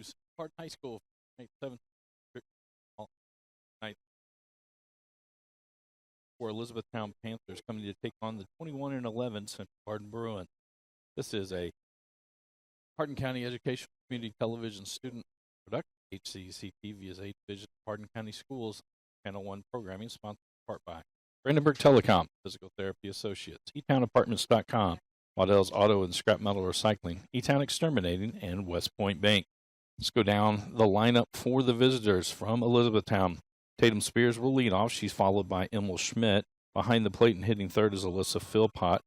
games. Hardin High School, 7th night for Elizabethtown Panthers coming to take on the 21-11 Central Hardin Bruins. This is a Hardin County Educational Community Television student production. HCEC-TV is a division of Hardin County Schools Channel 1 programming, sponsored in part by Brandenburg Telecom, Physical Therapy Associates, eTownApartments.com, Waddell's Auto and Scrap Metal Recycling, eTown Exterminating, and West Point Bank. Let's go down the lineup for the visitors from Elizabethtown. Tatum Spears will lead off. She's followed by Emil Schmidt. Behind the plate and hitting third is Alyssa Philpott.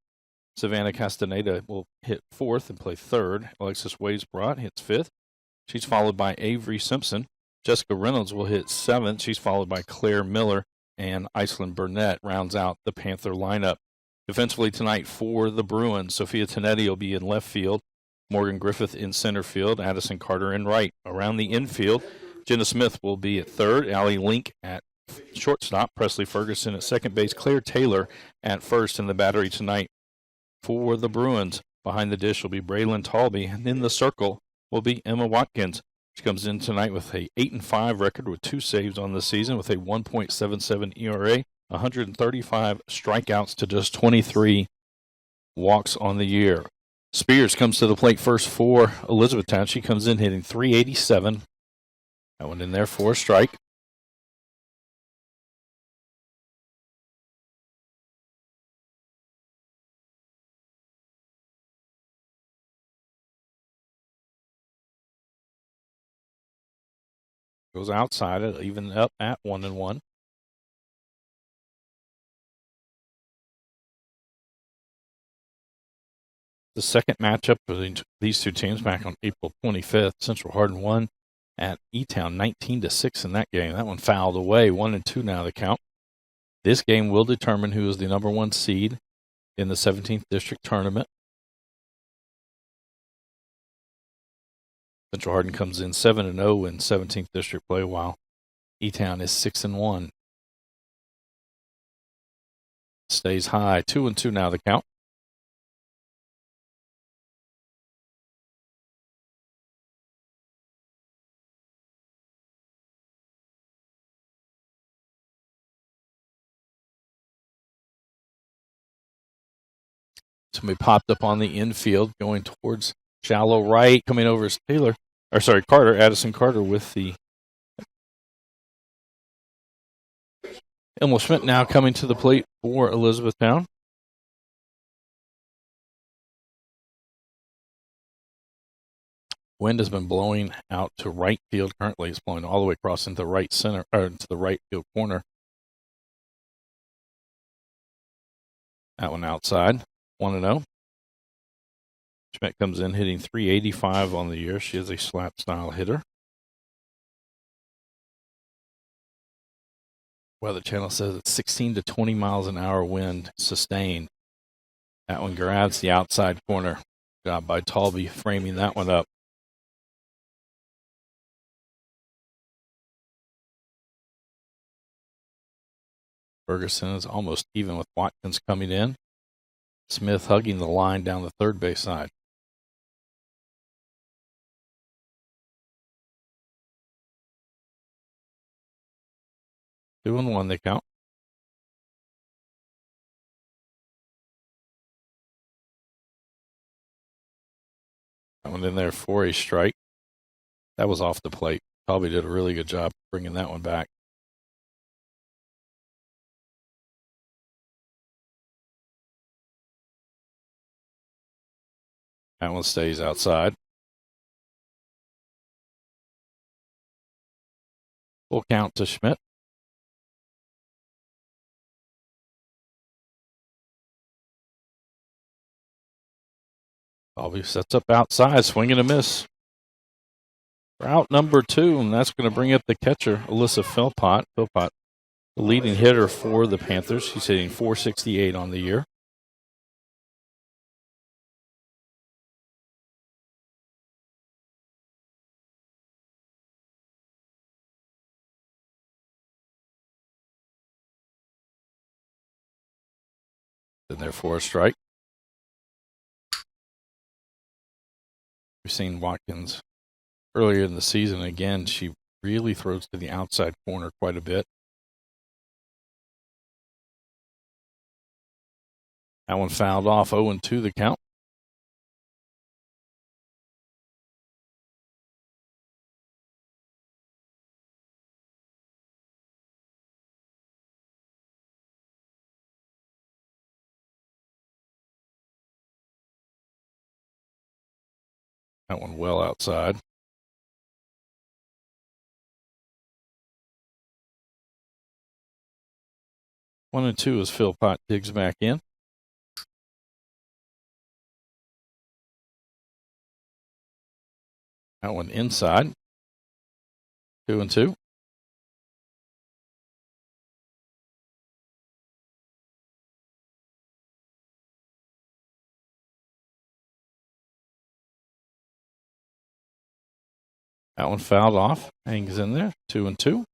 Savannah Castaneda will hit fourth and play third. Alexis Wadesbrot hits fifth. She's followed by Avery Simpson. Jessica Reynolds will hit seventh. She's followed by Claire Miller, and Iceland Burnett rounds out the Panther lineup. Defensively tonight for the Bruins, Sophia Tonetti will be in left field. Morgan Griffith in center field. Addison Carter in right. Around the infield, Jenna Smith will be at third. Allie Link at shortstop. Presley Ferguson at second base. Claire Taylor at first in the battery tonight for the Bruins. Behind the dish will be Braylon Talby, and in the circle will be Emma Watkins. She comes in tonight with a 8-5 record with 2 saves on the season with a 1.77 ERA, 135 strikeouts to just 23 walks on the year. Spears comes to the plate first for Elizabethtown. She comes in hitting .387. That one in there for a strike. Goes outside, even up at 1-1. The second matchup between these two teams back on April 25th. Central Hardin won at E-Town 19-6 in that game. That one fouled away. 1-2 now the count. This game will determine who is the number 1 seed in the 17th district tournament. Central Hardin comes in 7-0 in 17th district play, while E-Town is 6-1. Stays high. 2-2 now the count. Somebody popped up on the infield going towards shallow right. Coming over is Carter. Addison Carter with the Emil Schmidt now coming to the plate for Elizabethtown. Wind has been blowing out to right field currently. It's blowing all the way across into right center, or into the right field corner. That one outside. 1-0. Schmidt comes in hitting .385 on the year. She is a slap style hitter. Weather Channel says it's 16 to 20 miles an hour wind sustained. That one grabs the outside corner. Job by Talby framing that one up. Ferguson is almost even with Watkins coming in. Smith hugging the line down the third base side. Two and one they count. That one in there for a strike. That was off the plate. Probably did a really good job bringing that one back. That one stays outside. Full count to Schmidt. Bobby sets up outside, swing and a miss. For out number 2, and that's going to bring up the catcher, Alyssa Philpott. Philpott, the leading hitter for the Panthers. She's hitting .468 on the year. And therefore a strike. We've seen Watkins earlier in the season. Again, she really throws to the outside corner quite a bit. That one fouled off, 0-2 the count. That one well outside. 1-2 as Philpott digs back in. That one inside. 2-2. That one fouled off. Hangs in there. 2-2.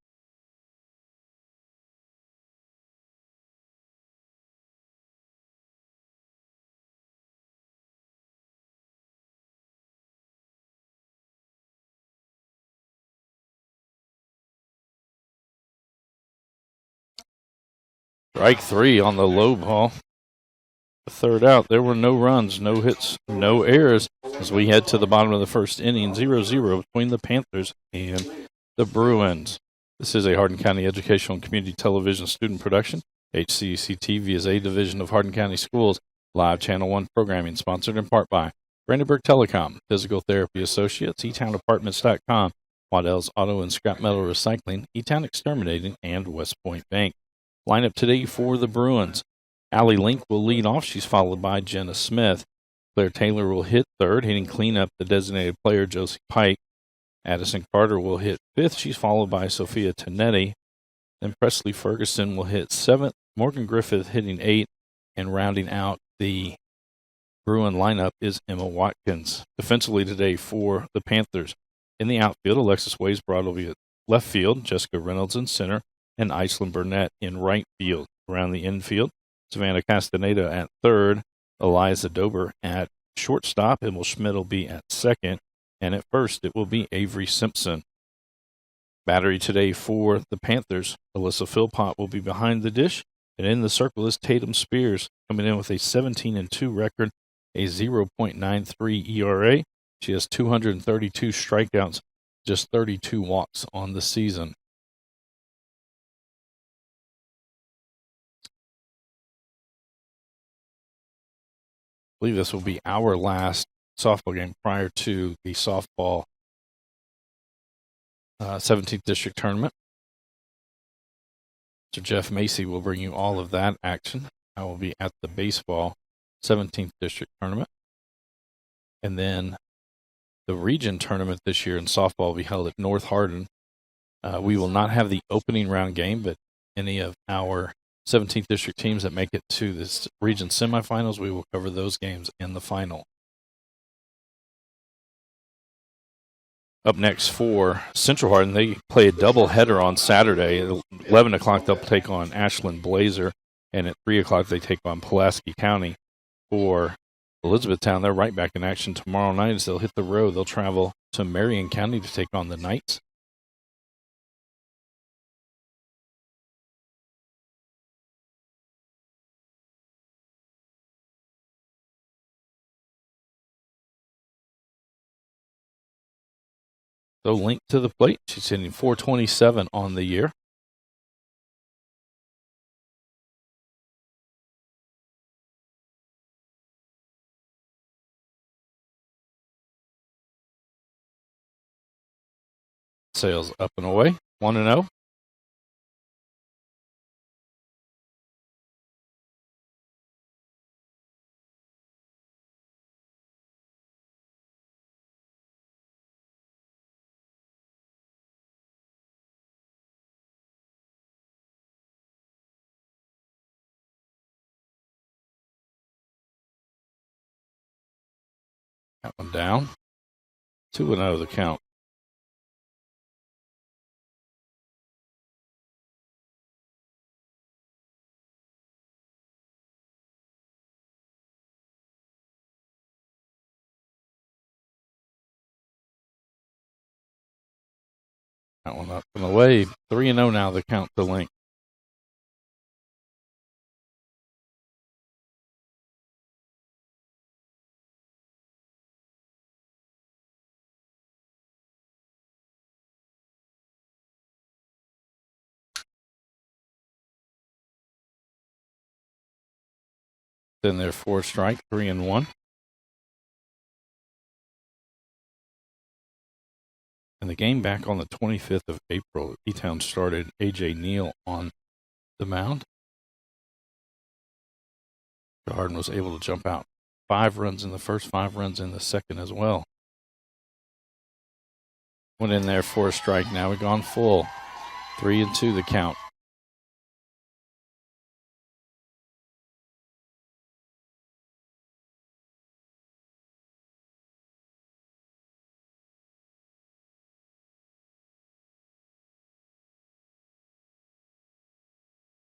Strike 3 on the low ball. The third out. There were no runs, no hits, no errors as we head to the bottom of the first inning. 0-0 between the Panthers and the Bruins. This is a Hardin County Educational and Community Television student production. HCEC-TV is a division of Hardin County Schools. Live Channel 1 programming sponsored in part by Brandenburg Telecom, Physical Therapy Associates, eTownApartments.com, Waddell's Auto and Scrap Metal Recycling, eTown Exterminating, and West Point Bank. Lineup today for the Bruins. Allie Link will lead off. She's followed by Jenna Smith. Claire Taylor will hit third, hitting cleanup the designated player Josie Pike. Addison Carter will hit fifth. She's followed by Sophia Tonetti. Then Presley Ferguson will hit seventh. Morgan Griffith hitting eighth. And rounding out the Bruin lineup is Emma Watkins. Defensively today for the Panthers. In the outfield, Alexis Waysbrod will be at left field. Jessica Reynolds in center. And Iceland Burnett in right field. Around the infield, Savannah Castaneda at third, Eliza Dober at shortstop, Emil Schmidt will be at second, and at first it will be Avery Simpson. Battery today for the Panthers, Alyssa Philpott will be behind the dish, and in the circle is Tatum Spears, coming in with a 17-2 record, a 0.93 ERA. She has 232 strikeouts, just 32 walks on the season. I believe this will be our last softball game prior to the softball 17th District Tournament. So Jeff Macy will bring you all of that action. I will be at the baseball 17th District Tournament. And then the region tournament this year in softball will be held at North Hardin. We will not have the opening round game, but any of our 17th District teams that make it to this region semifinals, we will cover those games in the final. Up next for Central Hardin, they play a doubleheader on Saturday. At 11 o'clock, they'll take on Ashland Blazer, and at 3 o'clock, they take on Pulaski County. For Elizabethtown, they're right back in action tomorrow night as they'll hit the road. They'll travel to Marion County to take on the Knights. So Link to the plate. She's hitting .427 on the year. Sales up and away. 1-0. That one down. 2-0 the count. That one up and away. 3-0 now, the count to Link. Then their 4 strike, 3-1. And the game back on the 25th of April, E-Town started A.J. Neal on the mound. Hardin was able to jump out 5 runs in the first, 5 runs in the second as well. Went in there for a strike. Now we've gone full. 3-2 the count.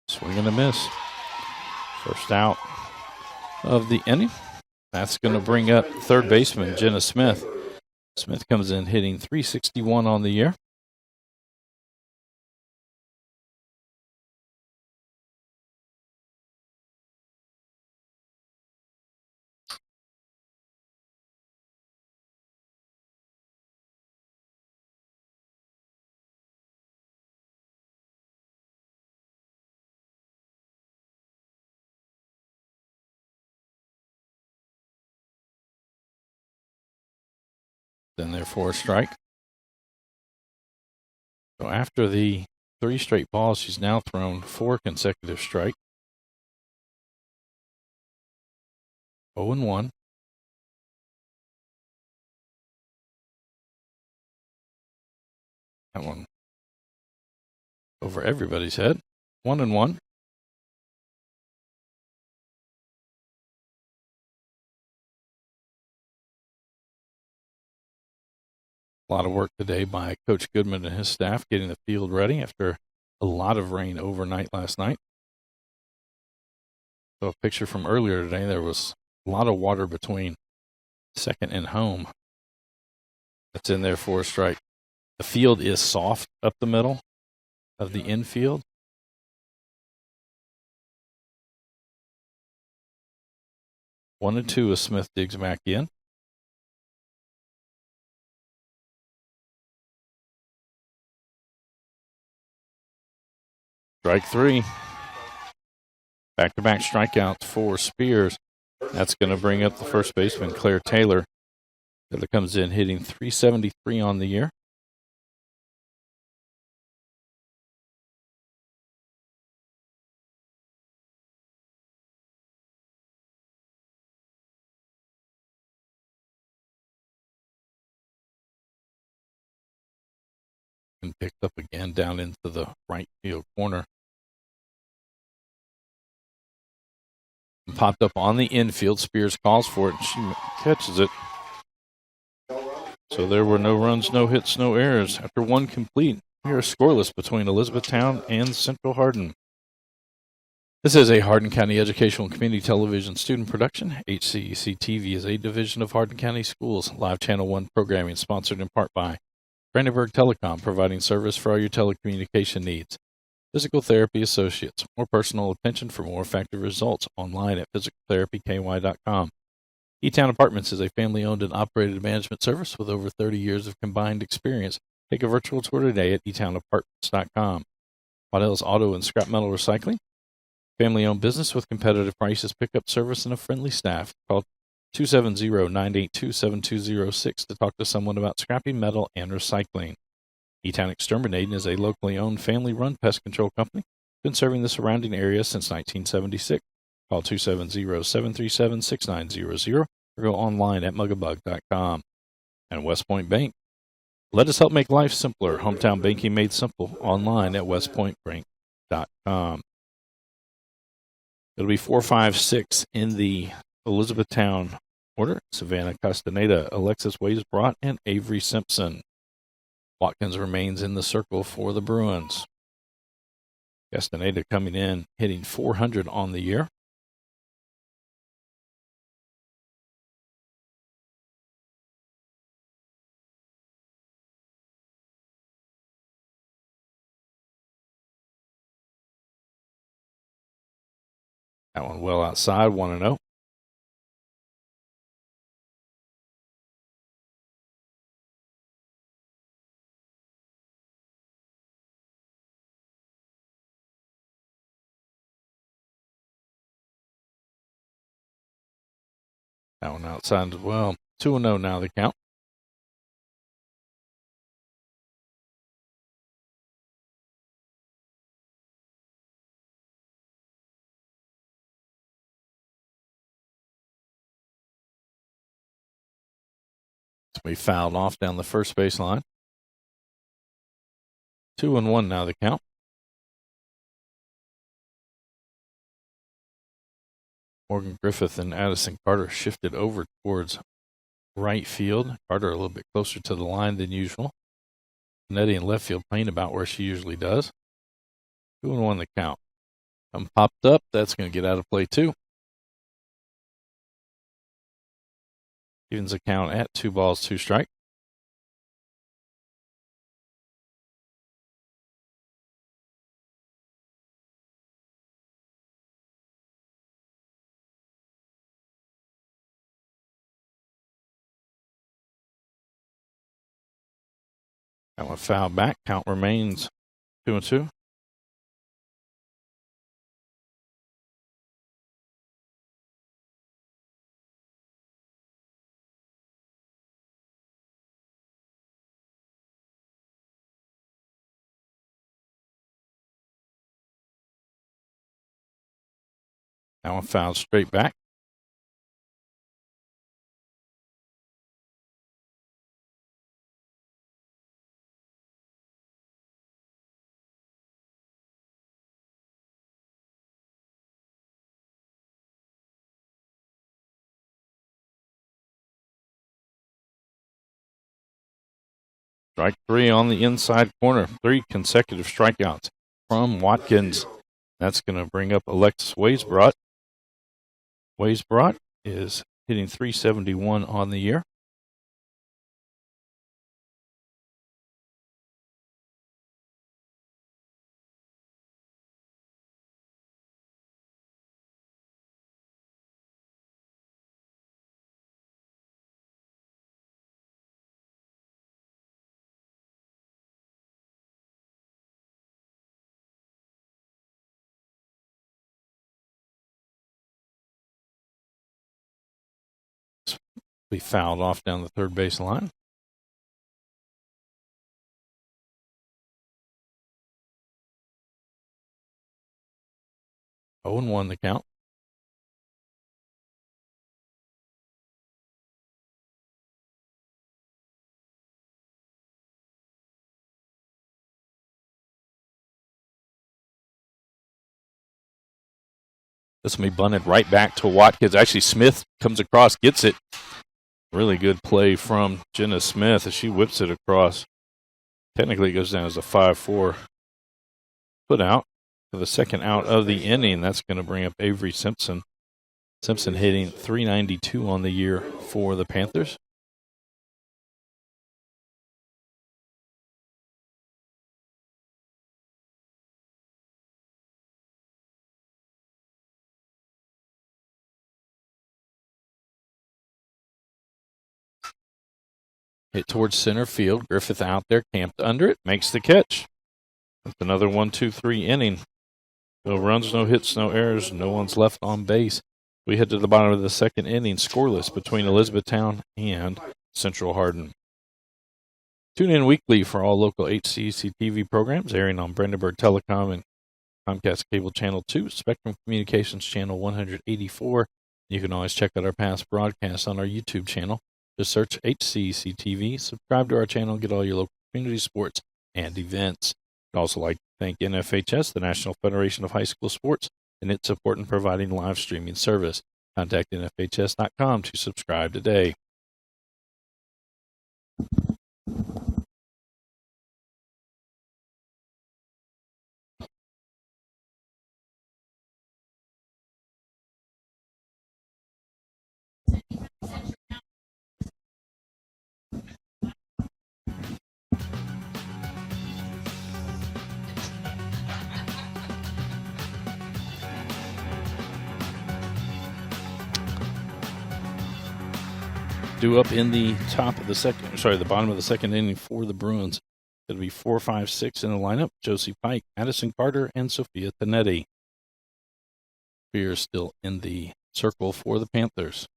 Swing and a miss. First out of the inning. That's going to bring up third baseman Jenna Smith. Smith comes in hitting .361 on the year. Then their 4 strike. So after the 3 straight balls, she's now thrown 4 consecutive strikes. 0-1. That one over everybody's head. 1-1. A lot of work today by Coach Goodman and his staff getting the field ready after a lot of rain overnight last night. So a picture from earlier today, there was a lot of water between second and home. That's in there for a strike. The field is soft up the middle of the infield. One and 2 as Smith digs back in. Strike 3. Back-to-back strikeouts for Spears. That's going to bring up the first baseman, Claire Taylor. Taylor comes in hitting .373 on the year. And picked up again down into the right field corner. Popped up on the infield. Spears calls for it, and she catches it. So there were no runs, no hits, no errors. After 1 complete, we are scoreless between Elizabethtown and Central Hardin. This is a Hardin County Educational and Community Television student production. HCEC-TV is a division of Hardin County Schools. Live Channel 1 programming sponsored in part by Brandenburg Telecom, providing service for all your telecommunication needs. Physical Therapy Associates. More personal attention for more effective results. Online at physicaltherapyky.com. E-Town Apartments is a family-owned and operated management service with over 30 years of combined experience. Take a virtual tour today at etownapartments.com. Waddell's Auto and Scrap Metal Recycling. Family-owned business with competitive prices, pickup service, and a friendly staff. Call 270-982-7206 to talk to someone about scrapping metal and recycling. E-Town Exterminating is a locally owned, family-run pest control company. Been serving the surrounding area since 1976. Call 270-737-6900 or go online at mugabug.com. And West Point Bank. Let us help make life simpler. Hometown banking made simple. Online at westpointbank.com. It'll be 4-5-6 in the Elizabethtown order. Savannah Castaneda, Alexis Waysbrot, and Avery Simpson. Watkins remains in the circle for the Bruins. Castaneda coming in, hitting .400 on the year. That one well outside, 1-0. That one outside as well. 2-0 now the count. We fouled off down the first baseline. 2-1 now the count. Morgan Griffith and Addison Carter shifted over towards right field. Carter a little bit closer to the line than usual. Nettie in left field playing about where she usually does. 2-1 the count. Popped up. That's going to get out of play too. Evens the count at 2 balls, 2 strikes. That one fouled back. Count remains 2-2. That one fouled straight back. Strike 3 on the inside corner. 3 consecutive strikeouts from Watkins. That's going to bring up Alexis Weisbrot. Weisbrot is hitting .371 on the year. Be fouled off down the third base line. Oh, 0-1 the count. This will be bunted right back to Watkins. Actually, Smith comes across, gets it. Really good play from Jenna Smith as she whips it across. Technically, it goes down as a 5-4 put out for the second out of the inning. That's going to bring up Avery Simpson. Simpson hitting .392 on the year for the Panthers. Hit towards center field. Griffith out there, camped under it, makes the catch. That's another 1-2-3 inning. No runs, no hits, no errors, no one's left on base. We head to the bottom of the second inning, scoreless between Elizabethtown and Central Hardin. Tune in weekly for all local HCEC-TV programs airing on Brandenburg Telecom and Comcast Cable Channel 2, Spectrum Communications Channel 184. You can always check out our past broadcasts on our YouTube channel. Just search HCEC-TV, subscribe to our channel, get all your local community sports and events. I'd also like to thank NFHS, the National Federation of High School Sports, and its support in providing live streaming service. Contact NFHS.com to subscribe today. due up in the the bottom of the second inning for the Bruins. It'll be 4, 5, 6 in the lineup. Josie Pike, Addison Carter, and Sophia Tanetti. Spears still in the circle for the Panthers.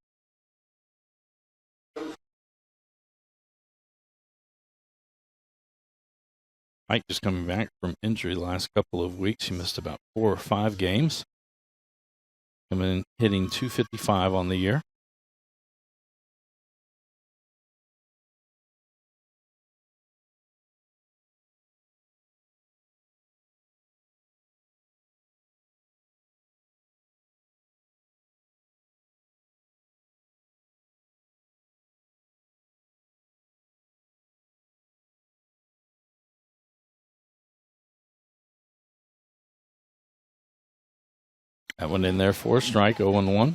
Pike just coming back from injury the last couple of weeks. He missed about 4 or 5 games. Coming in hitting .255 on the year. That one in there for a strike, 0-1.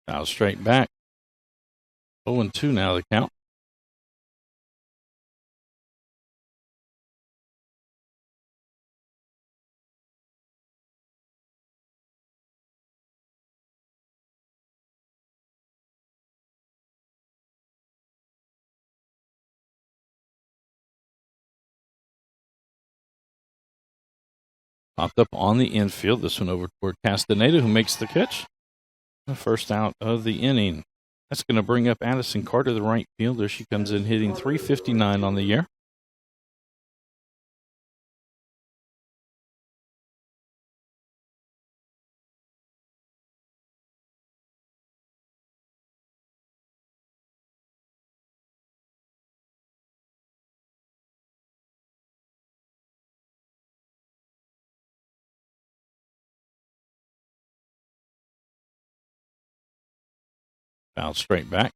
Now straight back. 0-2 now the count. Popped up on the infield. This one over toward Castaneda, who makes the catch. The first out of the inning. That's going to bring up Addison Carter, the right fielder. She comes in hitting .359 on the year. Foul straight back.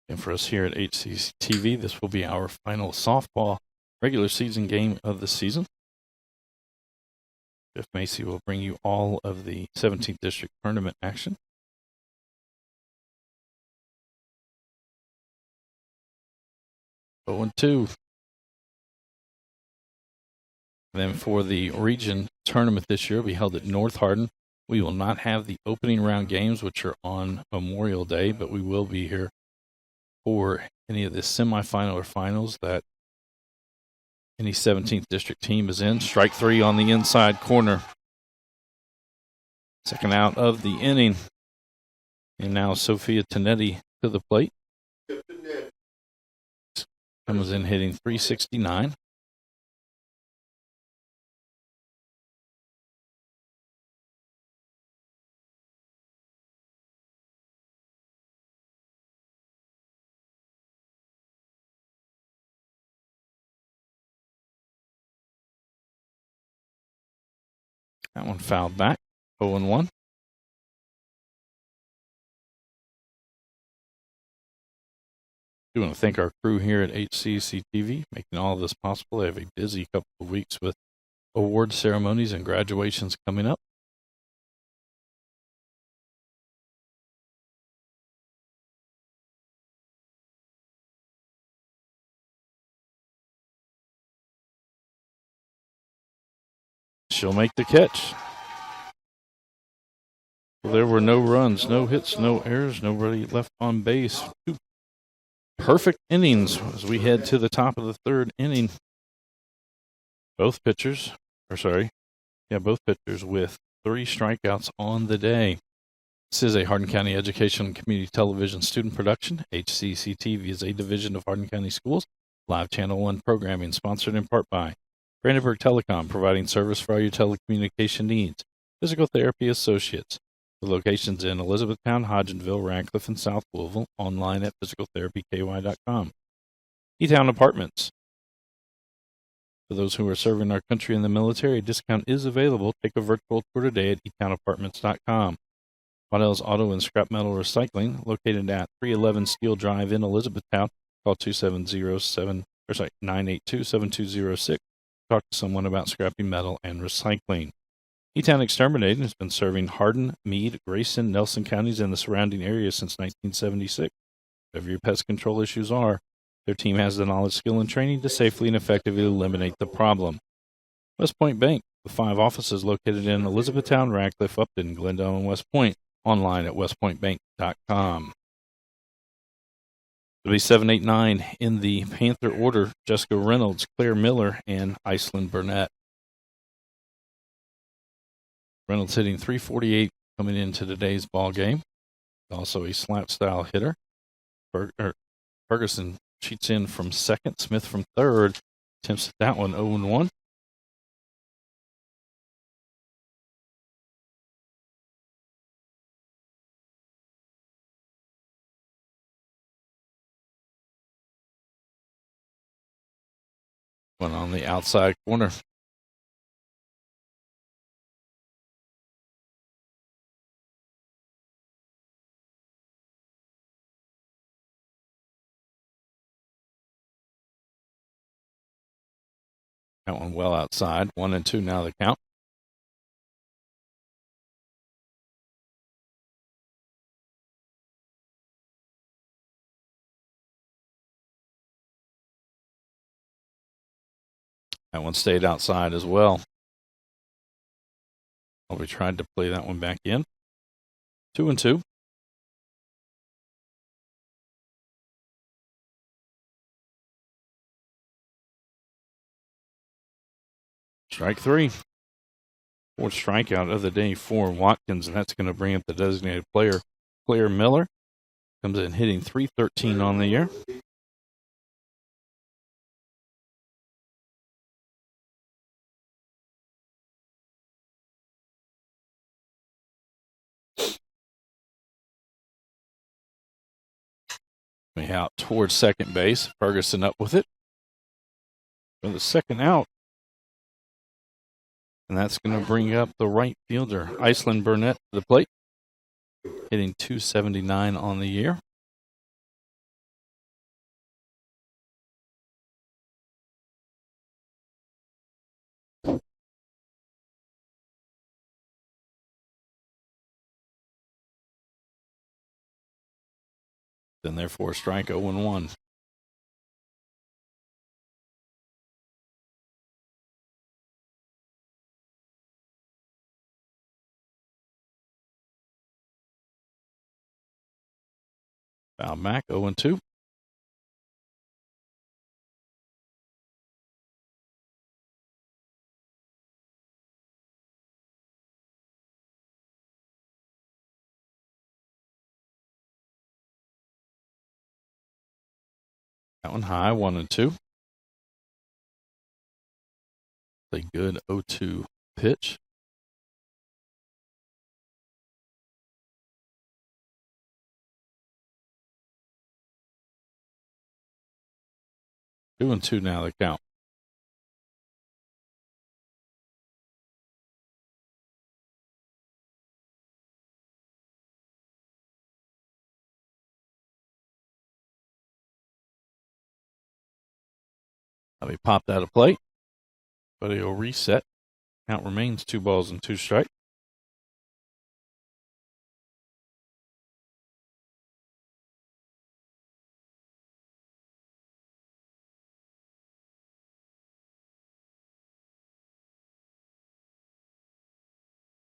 And for us here at HCEC-TV, this will be our final softball regular season game of the season. Jeff Macy will bring you all of the 17th District Tournament action. Oh, 2. Then for the region tournament this year, we held at North Hardin. We will not have the opening round games, which are on Memorial Day, but we will be here for any of the semifinal or finals that any 17th District team is in. Strike 3 on the inside corner. Second out of the inning. And now Sophia Tanetti to the plate. Comes in hitting .369. That one fouled back. 0-1. I want to thank our crew here at HCEC-TV, making all of this possible. They have a busy couple of weeks with award ceremonies and graduations coming up. She'll make the catch. Well, there were no runs, no hits, no errors, nobody left on base. 2 perfect innings as we head to the top of the third inning. Both pitchers with 3 strikeouts on the day. This is a Hardin County Education and Community Television student production. HCEC-TV is a division of Hardin County Schools. Live Channel 1 programming sponsored in part by Brandenburg Telecom, providing service for all your telecommunication needs. Physical Therapy Associates. The locations in Elizabethtown, Hodgenville, Radcliffe, and South Louisville. Online at physicaltherapyky.com. E-Town Apartments. For those who are serving our country in the military, a discount is available. Take a virtual tour today at etownapartments.com. Waddell's Auto and Scrap Metal Recycling, located at 311 Steel Drive in Elizabethtown. Call or sorry, 982-7206. Talk to someone about scrappy metal and recycling. E-Town Exterminating has been serving Hardin, Meade, Grayson, Nelson counties and the surrounding area since 1976. Whatever your pest control issues are, their team has the knowledge, skill, and training to safely and effectively eliminate the problem. West Point Bank, with 5 offices located in Elizabethtown, Radcliffe, Upton, Glendale, and West Point. Online at westpointbank.com. It'll be 7-8-9 in the Panther order: Jessica Reynolds, Claire Miller, and Iceland Burnett. Reynolds hitting .348 coming into today's ball game. Also a slap-style hitter. Ferguson cheats in from second. Smith from third. Attempts at that one 0-1. One on the outside corner. That one well outside. 1-2 now the count. That one stayed outside as well. We tried to play that one back in. 2-2. Strike 3. 4th strikeout of the day for Watkins, and that's going to bring up the designated player, Claire Miller. Comes in hitting .313 on the year. We out towards second base. Ferguson up with it for the second out. And that's going to bring up the right fielder, Iceland Burnett, to the plate. Hitting .279 on the year. Then therefore strike 0-1. Foul back, 0-2. That one high, 1-2. A good 0-2 pitch. Two and two now the count. Now he popped out of plate, but he'll reset. Count remains 2 balls and 2 strikes.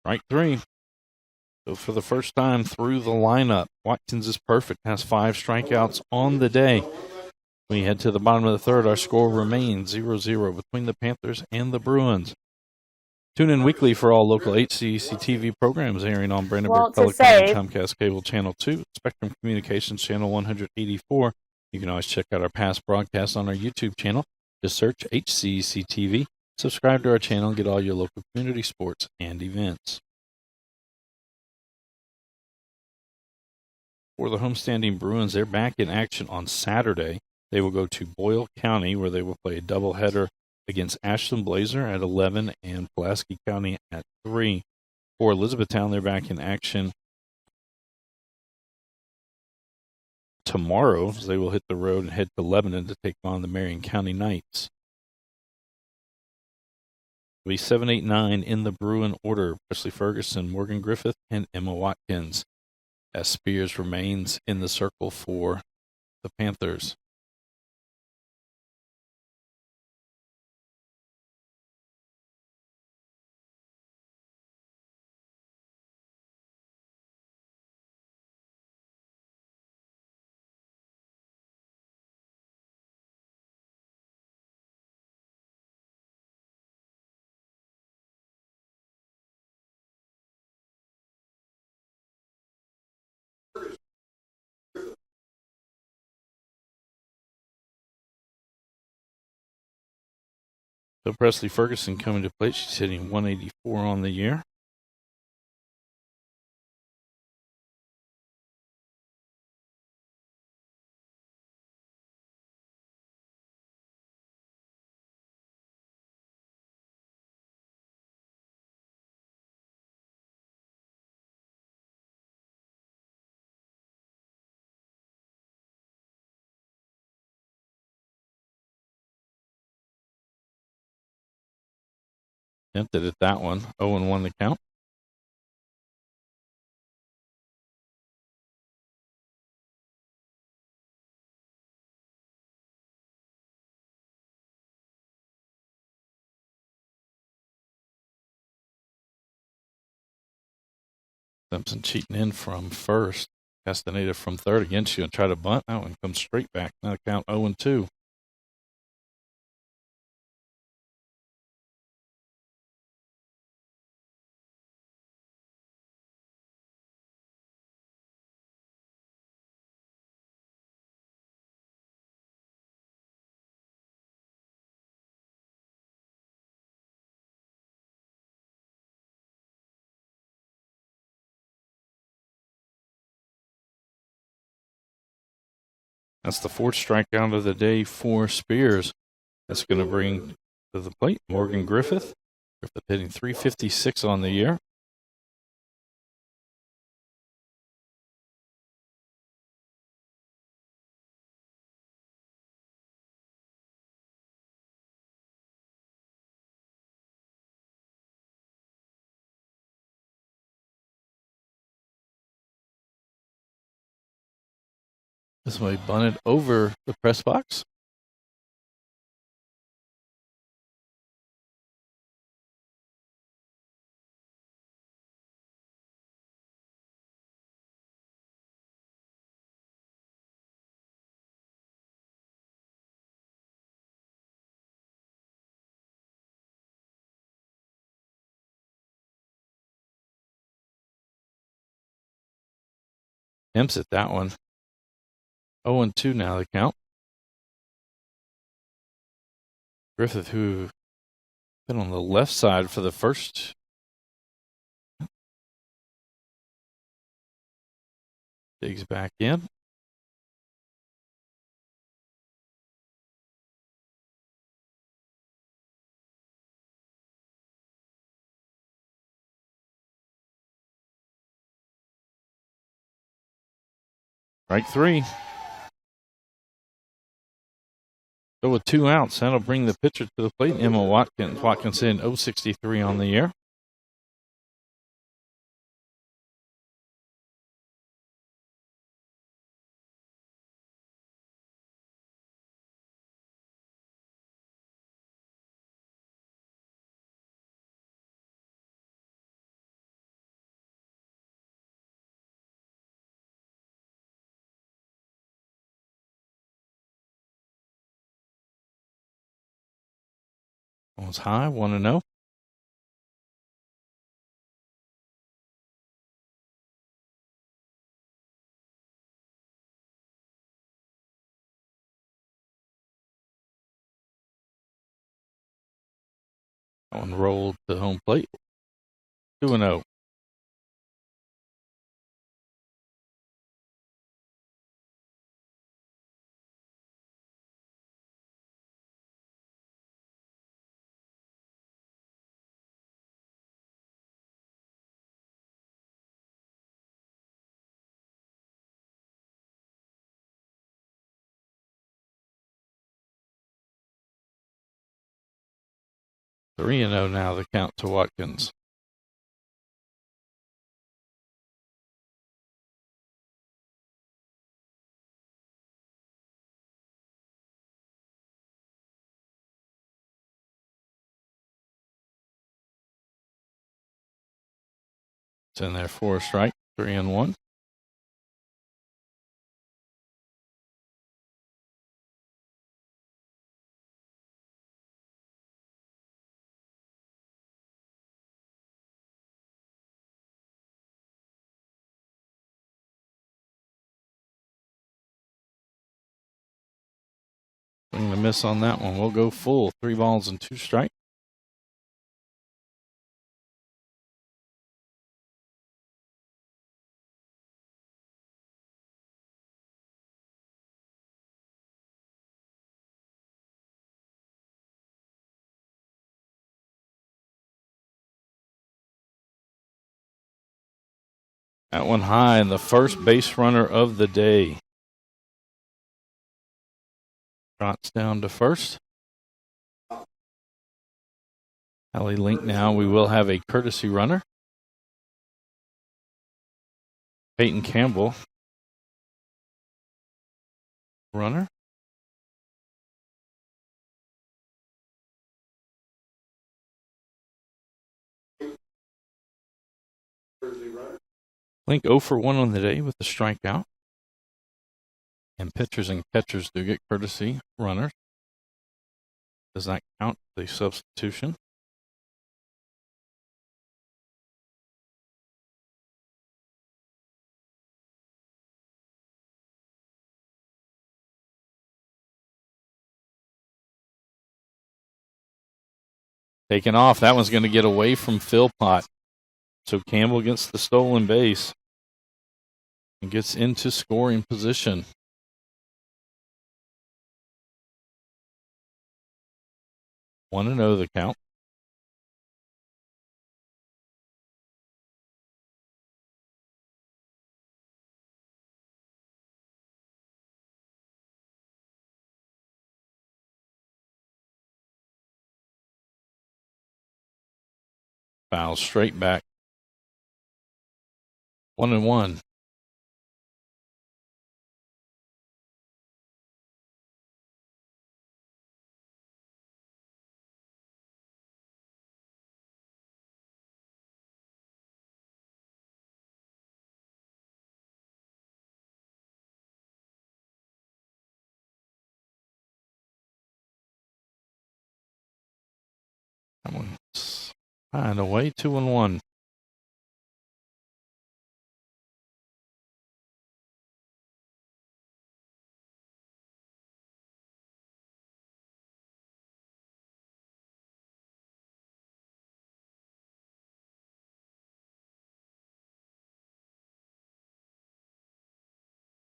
Strike 3. So for the first time through the lineup, Watkins is perfect, has 5 strikeouts on the day. When you head to the bottom of the third, our score remains 0-0 between the Panthers and the Bruins. Tune in weekly for all local HCEC-TV programs airing on Brandenburg Telecom and Comcast Cable Channel 2, Spectrum Communications Channel 184. You can always check out our past broadcasts on our YouTube channel. Just search HCEC-TV, subscribe to our channel, and get all your local community sports and events. For the homestanding Bruins, they're back in action on Saturday. They will go to Boyle County, where they will play a doubleheader against Ashland Blazer at 11 and Pulaski County at 3. For Elizabethtown, they're back in action tomorrow, they will hit the road and head to Lebanon to take on the Marion County Knights. It'll be 7, 8, 9 in the Bruin order: Presley Ferguson, Morgan Griffith, and Emma Watkins, as Spears remains in the circle for the Panthers. So Presley Ferguson coming to plate. She's hitting 184 on the year. Tempted at that one. 0-1 the count. Simpson cheating in from first. Castaneda from third. Again, she's going to try to bunt. That one comes straight back. Now the count 0-2. That's the fourth strikeout of the day for Spears. That's going to bring to the plate Morgan Griffith. Griffith hitting 356 on the year. This way bunted over the press box. Imps at that one. 0-2 now the count. Griffith, who been on the left side for the first. Digs back in. Strike three. So with 2 outs, that'll bring the pitcher to the plate. Emma Watkins. Watkins in 063 on the year. One's high, 1-0. One rolled to home plate. 2-0. 3-0 now, the count to Watkins. It's in there for a strike, 3-1. Swing and a miss on that one. We'll go full, 3 balls and 2 strikes. That one high, and the first base runner of the day. Trots down to first. Alley Link now. We will have a courtesy runner. Peyton Campbell. Runner. Link 0 for 1 on the day with a strikeout. And pitchers and catchers do get courtesy runners. Does not count the substitution. Taken off. That one's going to get away from Philpott. So Campbell gets the stolen base and gets into scoring position. 1-0 the count. Foul straight back. 1-1. That one's fine away, 2-1.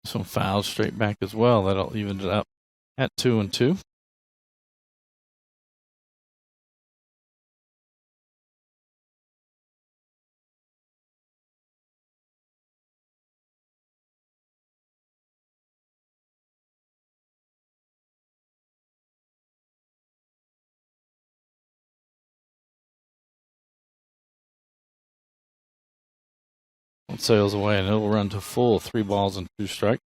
Some fouls straight back as well. That'll even it up at 2-2. One sails away, and it'll run to full, 3 balls and 2 strikes.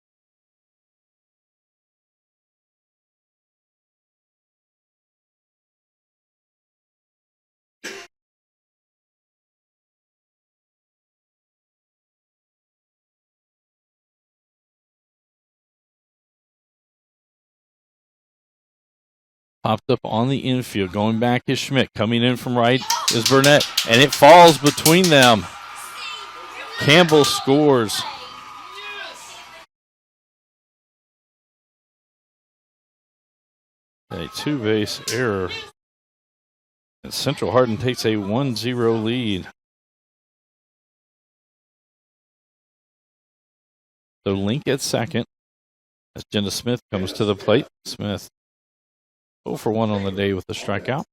Popped up on the infield. Going back is Schmidt. Coming in from right is Burnett. And it falls between them. Campbell scores. A 2-base error. And Central Hardin takes a 1-0 lead. So Link at second. As Jenna Smith comes to the plate. Smith 0 for 1 on the day with the strikeout.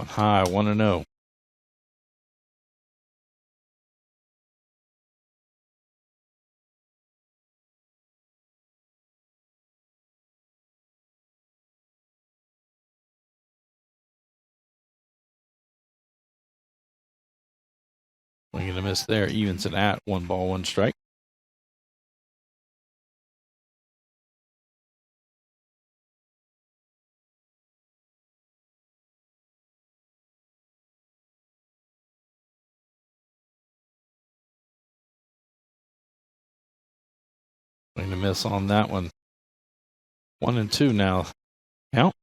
One high, 1-0. We're going to miss there. Evens it at 1 ball, 1 strike. Going to miss on that one. 1-2 now. Count.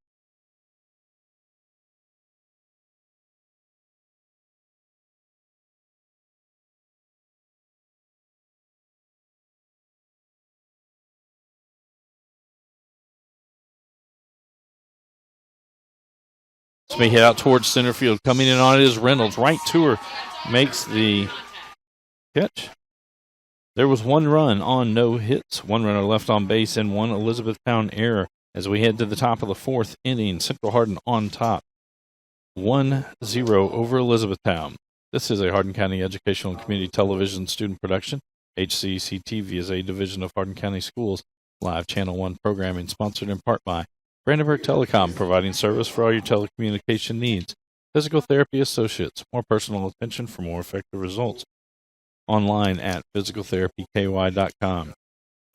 This may hit out towards center field. Coming in on it is Reynolds. Right to her. Makes the catch. There was 1 run on no hits. 1 runner left on base and 1 Elizabethtown error as we head to the top of the 4th inning. Central Hardin on top. 1-0 over Elizabethtown. This is a Hardin County Educational and Community Television student production. HCEC-TV is a division of Hardin County Schools. Live Channel 1 programming sponsored in part by Brandenburg Telecom, providing service for all your telecommunication needs. Physical Therapy Associates, more personal attention for more effective results. Online at physicaltherapyky.com.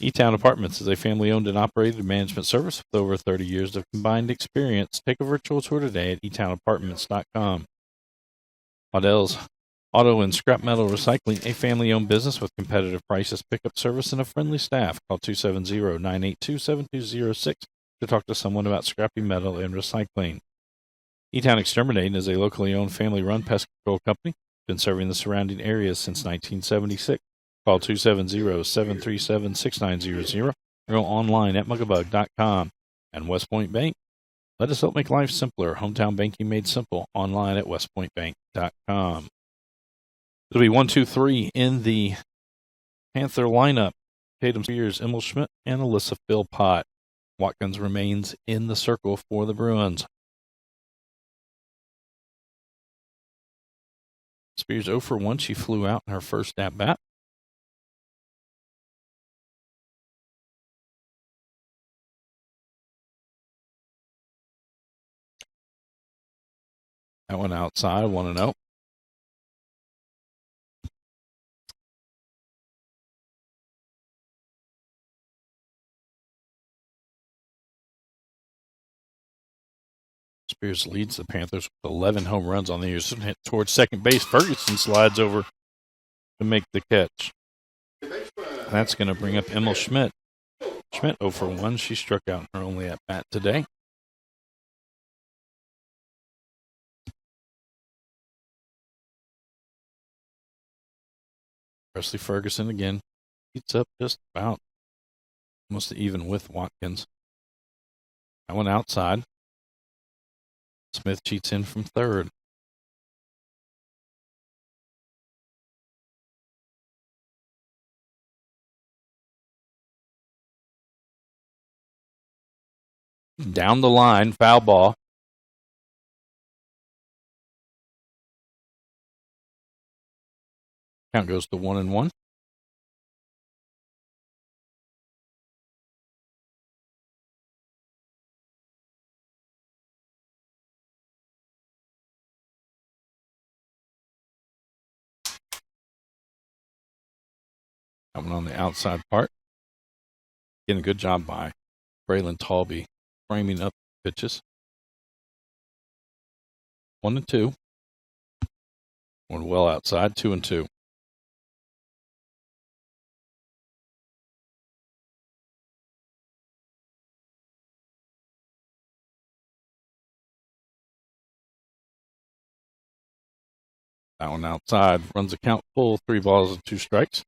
E-Town Apartments is a family-owned and operated management service with over 30 years of combined experience. Take a virtual tour today at etownapartments.com. Waddell's Auto and Scrap Metal Recycling, a family-owned business with competitive prices, pickup service, and a friendly staff. Call 270-982-7206 to talk to someone about scrappy metal and recycling. E-Town Exterminating is a locally owned family-run pest control company. Been serving the surrounding areas since 1976. Call 270-737-6900 or go online at mugabug.com. And West Point Bank, let us help make life simpler. Hometown banking made simple. Online at westpointbank.com. It'll be 1-2-3 in the Panther lineup. Tatum Spears, Emil Schmidt, and Alyssa Philpott. Watkins remains in the circle for the Bruins. Spears 0 for 1. She flew out in her first at bat. That one outside, 1-0. Spears leads the Panthers with 11 home runs on the year. Hit towards second base. Ferguson slides over to make the catch. That's going to bring up Emil Schmidt. Schmidt 0 for 1. She struck out in her only at bat today. Presley Ferguson again heats up just about almost even with Watkins. That one outside. Smith cheats in from third. Down the line, foul ball. Count goes to 1-1. That one on the outside part. Getting a good job by Braylon Talby framing up pitches. 1-2. One well outside, 2-2. That one outside. Runs the count full. 3 balls and 2 strikes.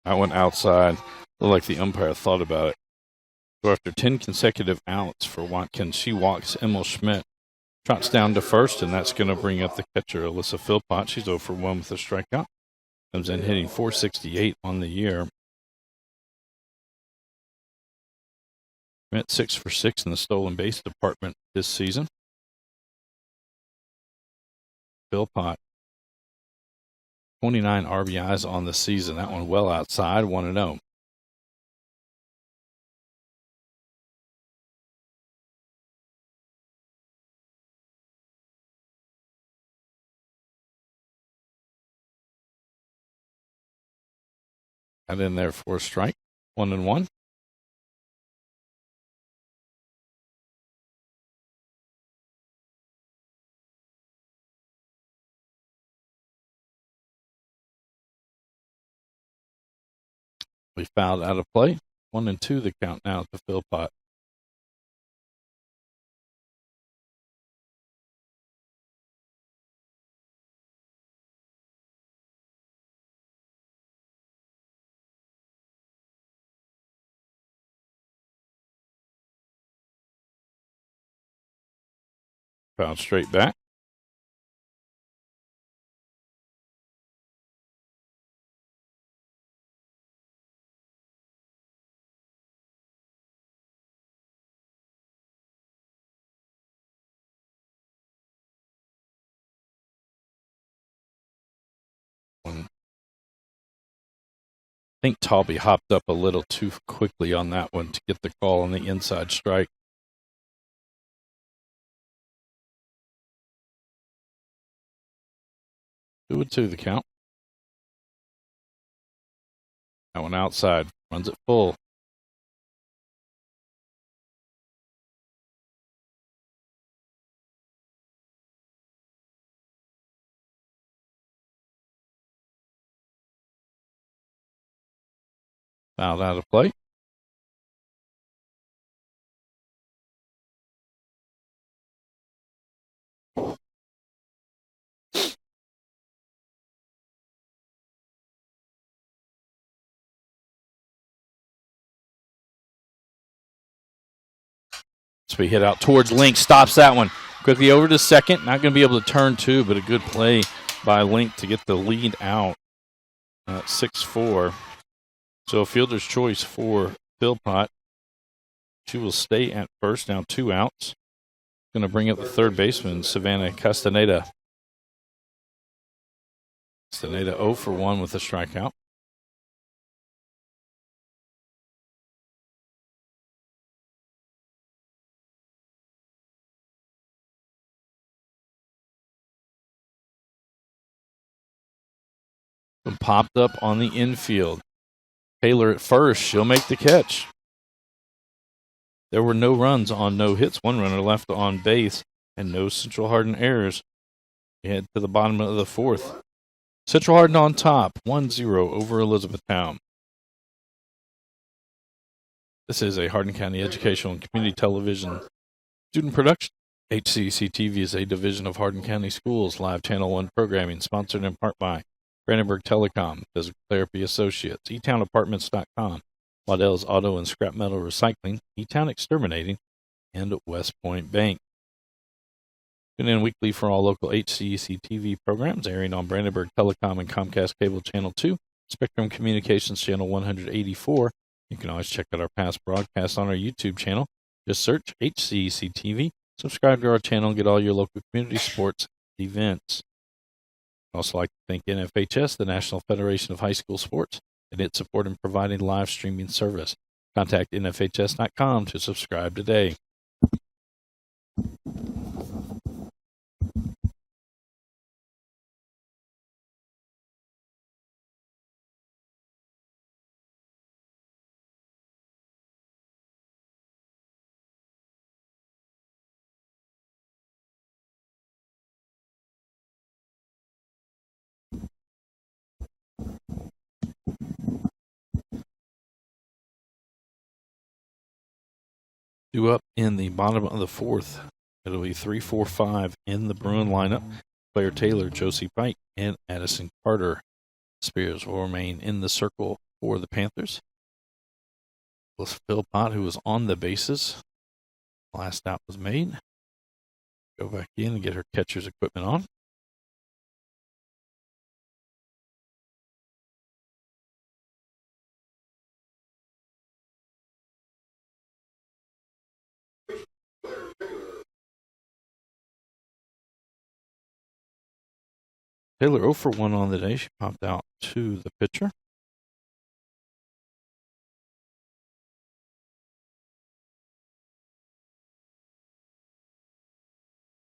That one outside. Looked like the umpire thought about it. So after 10 consecutive outs for Watkins, she walks Emil Schmidt. Trots down to first, and that's going to bring up the catcher, Alyssa Philpott. She's 0 for 1 with a strikeout. Comes in hitting .468 on the year. Went 6 for 6 in the stolen base department this season. Philpott, 29 RBIs on the season. That one well outside, 1-0. Got in there for a strike, 1-1. We fouled out of play. 1-2 the count now to Philpott. Fouled straight back. I think Talby hopped up a little too quickly on that one to get the call on the inside strike. 2-2 the count. That one outside. Runs it full. Fouled out of play. So he hit out towards Link, stops that one. Quickly over to second. Not going to be able to turn two, but a good play by Link to get the lead out at 6-4. So a fielder's choice for Philpott. She will stay at first, now 2 outs. Going to bring up the third baseman, Savannah Castaneda. Castaneda 0 for 1 with a strikeout. Popped up on the infield. Taylor at first. She'll make the catch. There were no runs on no hits. 1 runner left on base and no Central Hardin errors. We head to the bottom of the 4th. Central Hardin on top, 1-0 over Elizabethtown. This is a Hardin County Educational and Community Television student production. HCEC-TV is a division of Hardin County Schools. Live Channel 1 programming sponsored in part by Brandenburg Telecom, Physical Therapy Associates, eTownApartments.com, Waddell's Auto and Scrap Metal Recycling, eTown Exterminating, and West Point Bank. Tune in weekly for all local HCEC-TV programs airing on Brandenburg Telecom and Comcast Cable Channel 2, Spectrum Communications Channel 184. You can always check out our past broadcasts on our YouTube channel. Just search HCEC-TV, subscribe to our channel, and get all your local community sports events. I'd also like to thank NFHS, the National Federation of High School Sports, and its support in providing live streaming service. Contact NFHS.com to subscribe today. Due up in the bottom of the 4th. It'll be 3-4-5 in the Bruin lineup. Claire Taylor, Josie Pike, and Addison Carter. Spears will remain in the circle for the Panthers. Philpott, who was on the bases. Last out was made. Go back in and get her catcher's equipment on. Taylor 0 for 1 on the day. She popped out to the pitcher.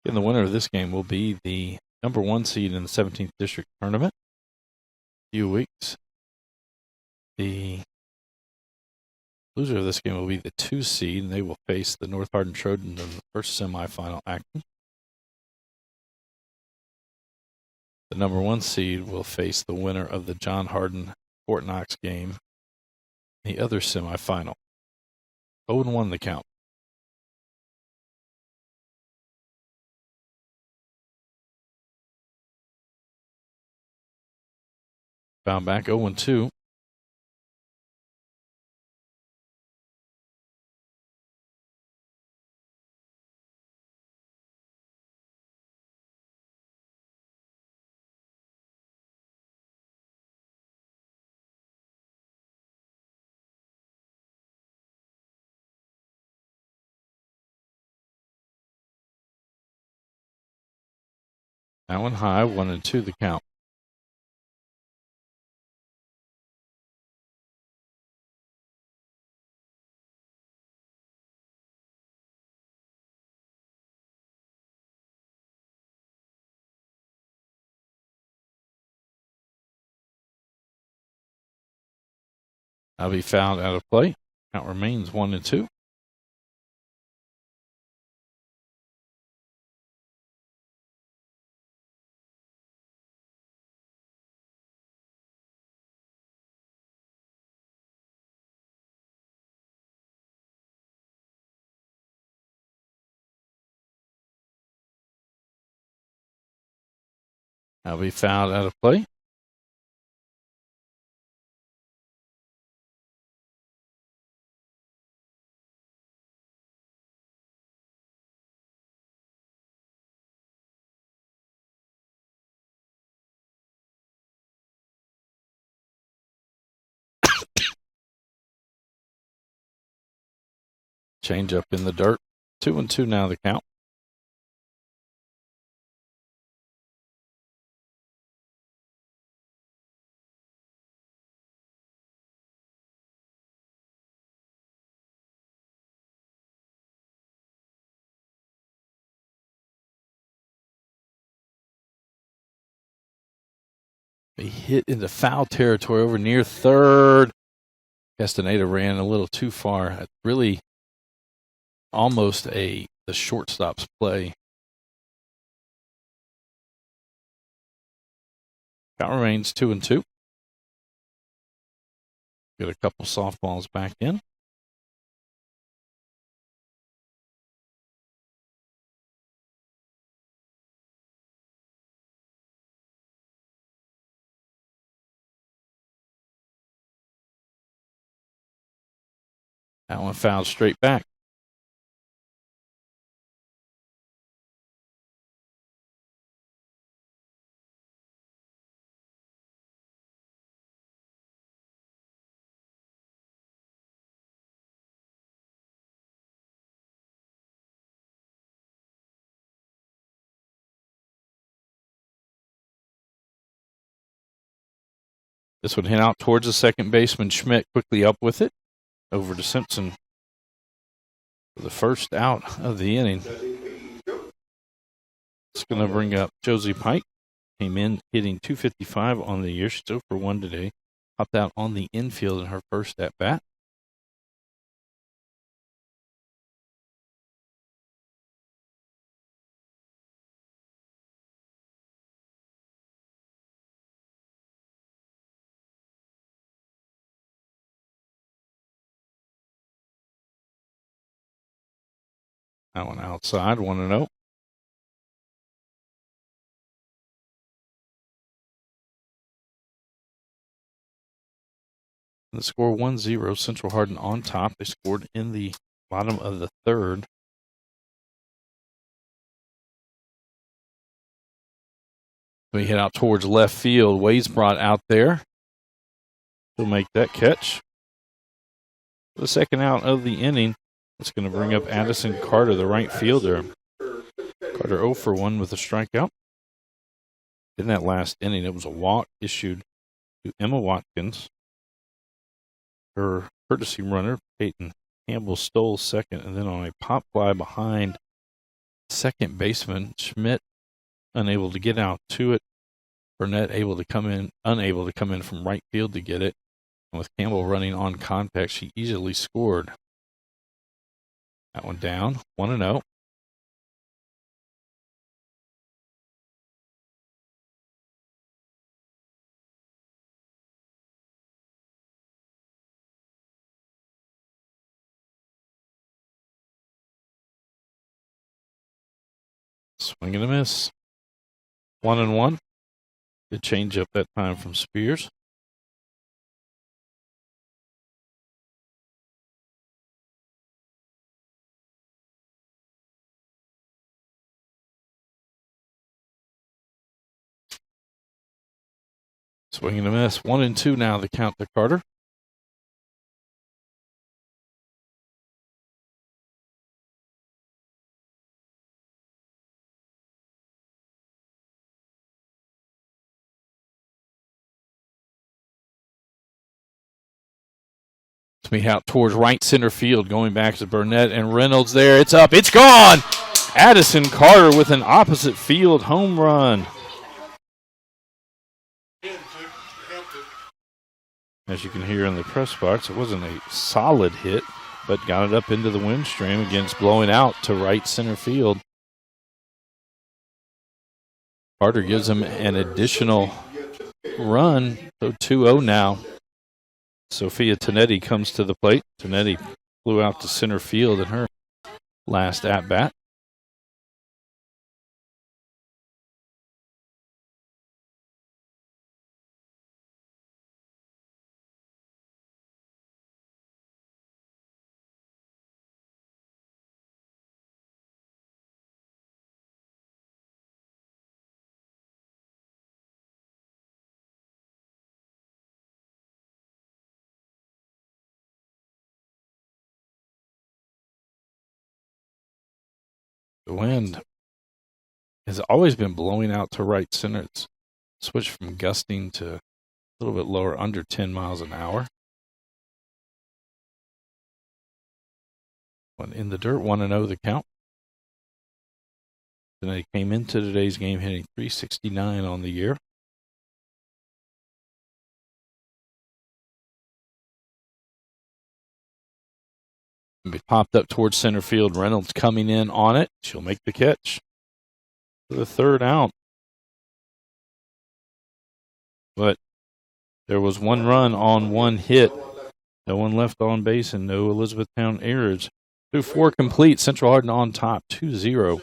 And the winner of this game will be the number 1 seed in the 17th District Tournament. A few weeks. The loser of this game will be the 2 seed, and they will face the North Hardin Trojans in the first semifinal action. The number 1 seed will face the winner of the John Hardin Fort Knox game, the other semifinal. 0-1 the count. Found back 0-2. That one high, 1-2 the count. That'll be fouled out of play. Count remains 1-2. That'll be fouled out of play. Change up in the dirt. 2-2 now the count. He hit into foul territory over near third. Castaneda ran a little too far. Really almost the shortstop's play. Count remains 2-2. Get a couple softballs back in. That one fouled straight back. This one hit out towards the second baseman. Schmidt quickly up with it. Over to Simpson for the first out of the inning. It's going to bring up Josie Pike. Came in hitting .255 on the year. She's 0 for 1 today. Popped out on the infield in her first at bat. That one outside, 1-0. The score 1-0. Central Hardin on top. They scored in the bottom of the third. We head out towards left field. Wade's brought out there. He'll make that catch. The second out of the inning. That's going to bring up Addison Carter, the right fielder. Carter 0 for 1 with a strikeout. In that last inning, it was a walk issued to Emma Watkins. Her courtesy runner, Peyton Campbell, stole second, and then on a pop fly behind second baseman Schmidt, unable to get out to it. Burnett unable to come in from right field to get it. And with Campbell running on contact, she easily scored. That one down, 1-0. Swing and a miss. 1-1. Good change up that time from Spears. Swing and a miss. 1-2 now, the count to Carter. To be out towards right center field, going back to Burnett and Reynolds there. It's up. It's gone. Addison Carter with an opposite field home run. As you can hear in the press box, it wasn't a solid hit, but got it up into the wind stream. Again, it's blowing out to right center field. Carter gives him an additional run, so 2-0 now. Sophia Tonetti comes to the plate. Tonetti flew out to center field in her last at-bat. The wind has always been blowing out to right center. It's switched from gusting to a little bit lower, under 10 miles an hour. One in the dirt, 1-0 the count. Then they came into today's game hitting .369 on the year. It popped up towards center field. Reynolds coming in on it. She'll make the catch for the third out. But there was one run on one hit. No one left on base and no Elizabethtown errors. Through 4 complete, Central Hardin on top, 2-0.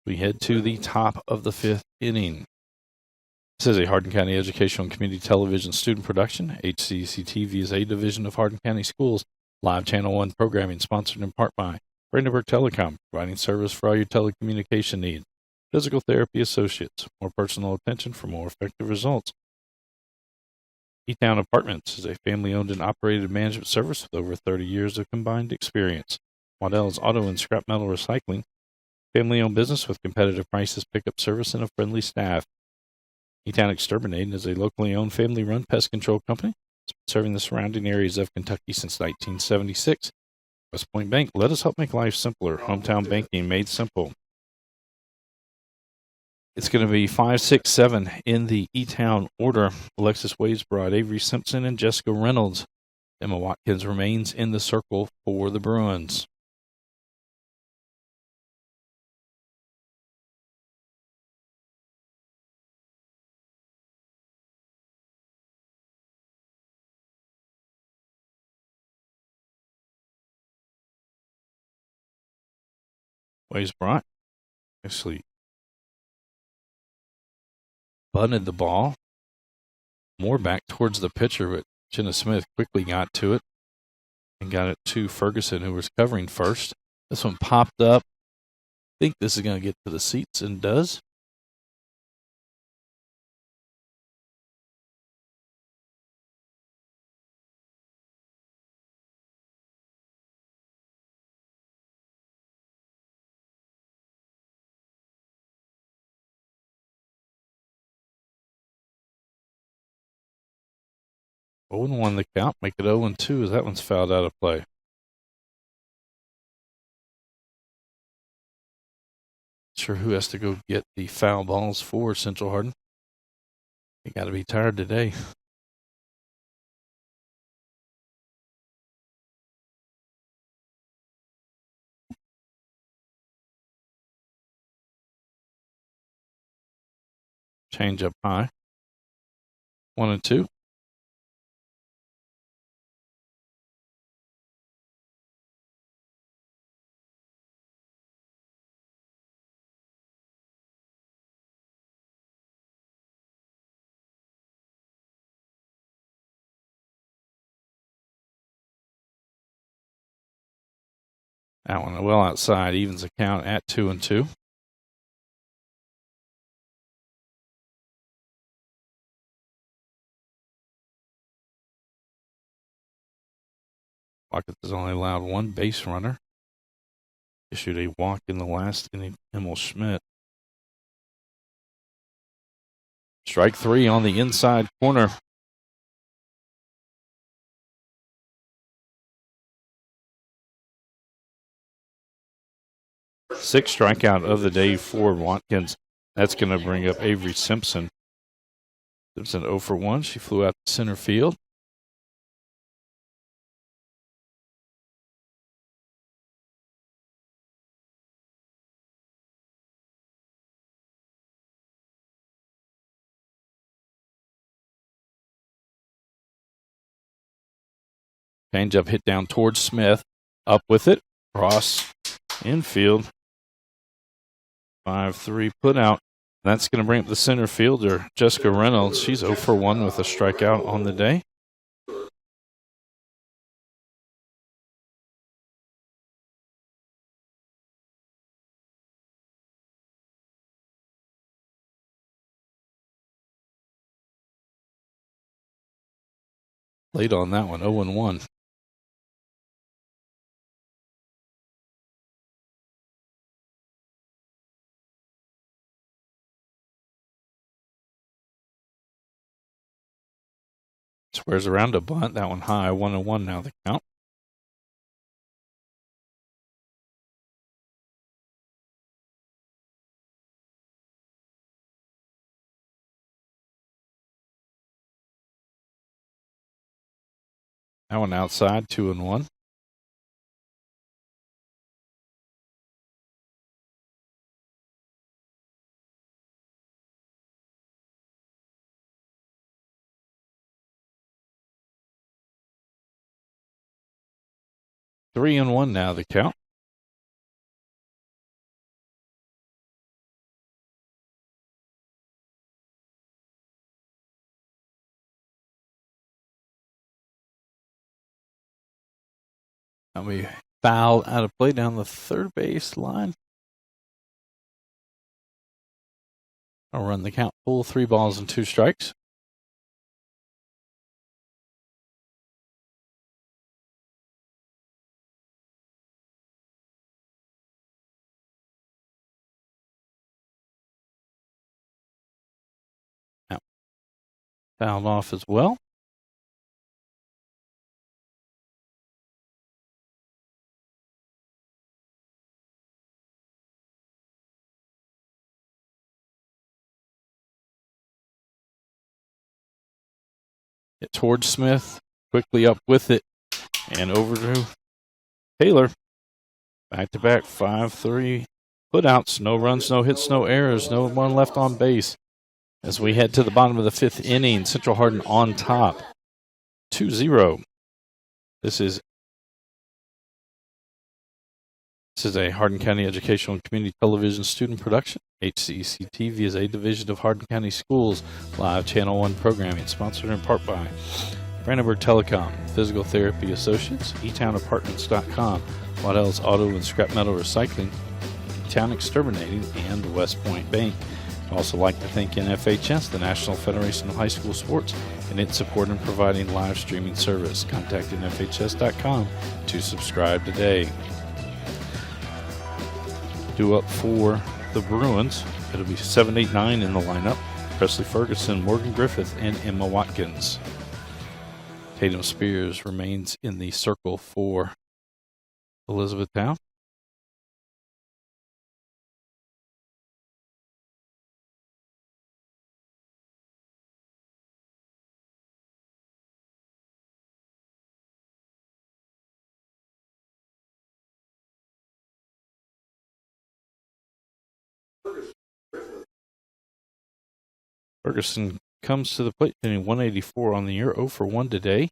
We head to the top of the 5th inning. This is a Hardin County Educational and Community Television student production. HCEC-TV is a division of Hardin County Schools. Live Channel 1 programming sponsored in part by Brandenburg Telecom, providing service for all your telecommunication needs. Physical Therapy Associates, more personal attention for more effective results. E-Town Apartments is a family-owned and operated management service with over 30 years of combined experience. Waddell's Auto and Scrap Metal Recycling, family-owned business with competitive prices, pickup service, and a friendly staff. E-Town Exterminating is a locally owned family-run pest control company. It's been serving the surrounding areas of Kentucky since 1976. West Point Bank, let us help make life simpler. Hometown banking made simple. It's going to be 5, 6, 7 in the E-Town order. Alexis Wadesbrod, Avery Simpson, and Jessica Reynolds. Emma Watkins remains in the circle for the Bruins. Wadesbrod actually bunted the ball more back towards the pitcher, but Jenna Smith quickly got to it and got it to Ferguson, who was covering first. This one popped up. I think this is going to get to the seats, and does. 0-1 the count. Make it 0-2 as that one's fouled out of play. Sure who has to go get the foul balls for Central Hardin. They got to be tired today. Change up high. 1-2. That one well outside, evens the count at 2-2. Watkins has only allowed one base runner. Issued a walk in the last inning, Emil Schmidt. Strike 3 on the inside corner. Sixth strikeout of the day for Watkins. That's going to bring up Avery Simpson. Simpson 0 for 1. She flew out to center field. Changeup hit down towards Smith. Up with it. Cross infield. 5-3 put out. That's going to bring up the center fielder, Jessica Reynolds. She's 0 for 1 with a strikeout on the day. Late on that one, 0-1. Squares around a bunt. That one high. 1-1 now the count. That one outside. 2-1. Three and 1 now the count. And we foul out of play down the third base line. I'll run the count full. 3 balls and 2 strikes. Now, fouled off as well. It towards Smith, quickly up with it, and over to Taylor. Back-to-back 5-3 putouts. No runs, no hits, no errors, no one left on base. As we head to the bottom of the 5th inning, Central Hardin on top, 2-0. This is a Hardin County Educational and Community Television student production. HCEC-TV is a division of Hardin County Schools live Channel 1 programming, sponsored in part by Brandenburg Telecom, Physical Therapy Associates, eTownApartments.com, Waddell's Auto and Scrap Metal Recycling, Town Exterminating, and West Point Bank. I'd also like to thank NFHS, the National Federation of High School Sports, and its support in providing live streaming service. Contact NFHS.com to subscribe today. Due up for the Bruins. It'll be 7, 8, 9 in the lineup. Presley Ferguson, Morgan Griffith, and Emma Watkins. Tatum Spears remains in the circle for Elizabethtown. Ferguson comes to the plate, hitting 184 on the year, 0 for 1 today.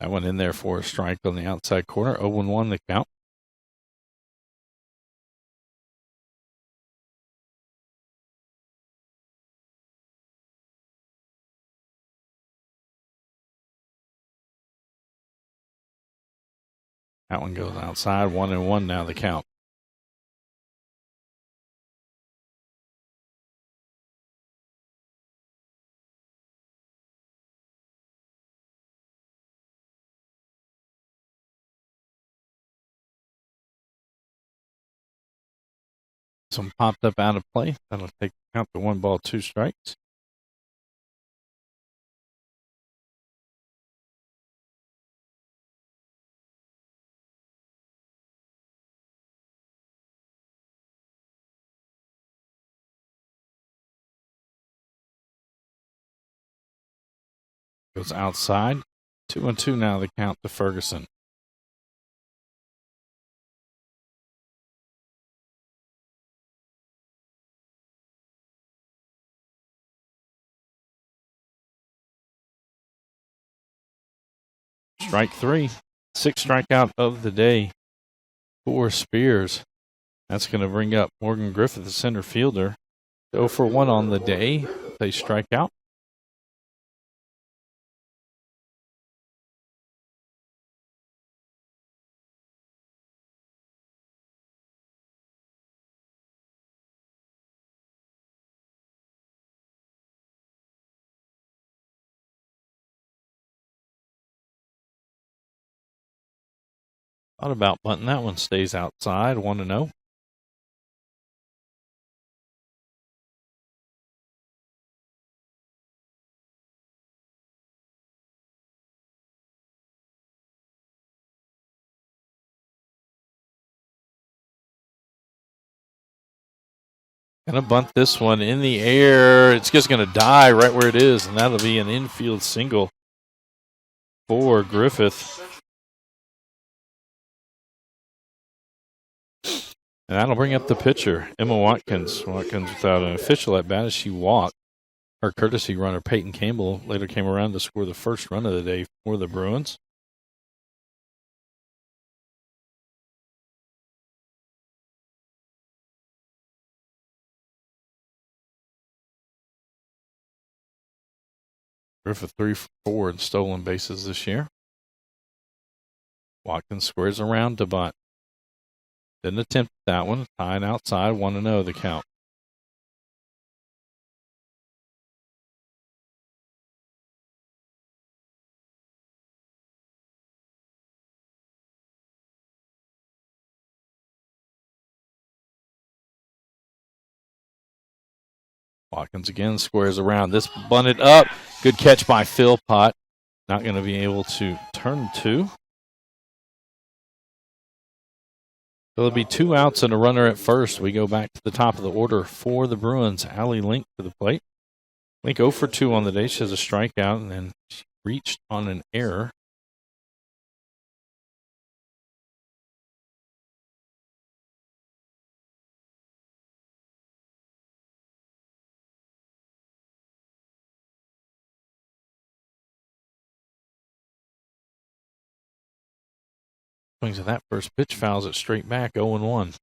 That one in there for a strike on the outside corner. 0-1 the count. That one goes outside. 1-1 now the count. Some popped up out of play. That'll take the count to 1 ball, 2 strikes. Goes outside. 2-2 now the count to Ferguson. Strike 3. 6th strikeout of the day for Spears. That's going to bring up Morgan Griffith, the center fielder. 0 for 1 on the day. They strike out. Thought about bunting. That one stays outside. 1-0. Gonna bunt this one in the air. It's just gonna die right where it is, and that'll be an infield single for Griffith. And that'll bring up the pitcher, Emma Watkins. Watkins without an official at bat as she walked. Her courtesy runner, Peyton Campbell, later came around to score the first run of the day for the Bruins. Griffith 3 for 4 in stolen bases this year. Watkins squares around to bunt. Didn't attempt that one. Tying outside, 1-0 the count. Watkins again squares around. This bunted up. Good catch by Philpott. Not going to be able to turn 2. So there'll be 2 outs and a runner at first. We go back to the top of the order for the Bruins. Allie Link to the plate. Link 0 for 2 on the day. She has a strikeout, and then she reached on an error. Swings at that first pitch, fouls it straight back, 0-1.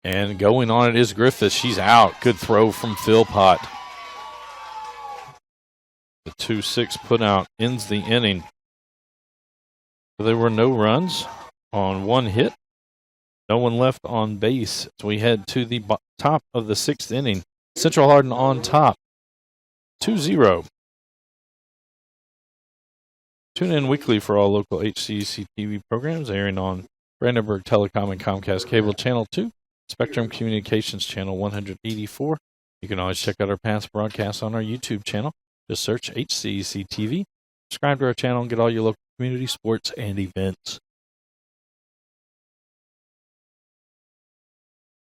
And going on it is Griffith. She's out. Good throw from Philpott. The 2-6 put out ends the inning. There were no runs on one hit. No one left on base. So we head to the top of the 6th inning. Central Hardin on top. 2-0. Tune in weekly for all local HCEC-TV programs airing on Brandenburg Telecom and Comcast Cable Channel 2, Spectrum Communications Channel 184. You can always check out our past broadcasts on our YouTube channel. Just search HCEC-TV, subscribe to our channel, and get all your local community sports and events.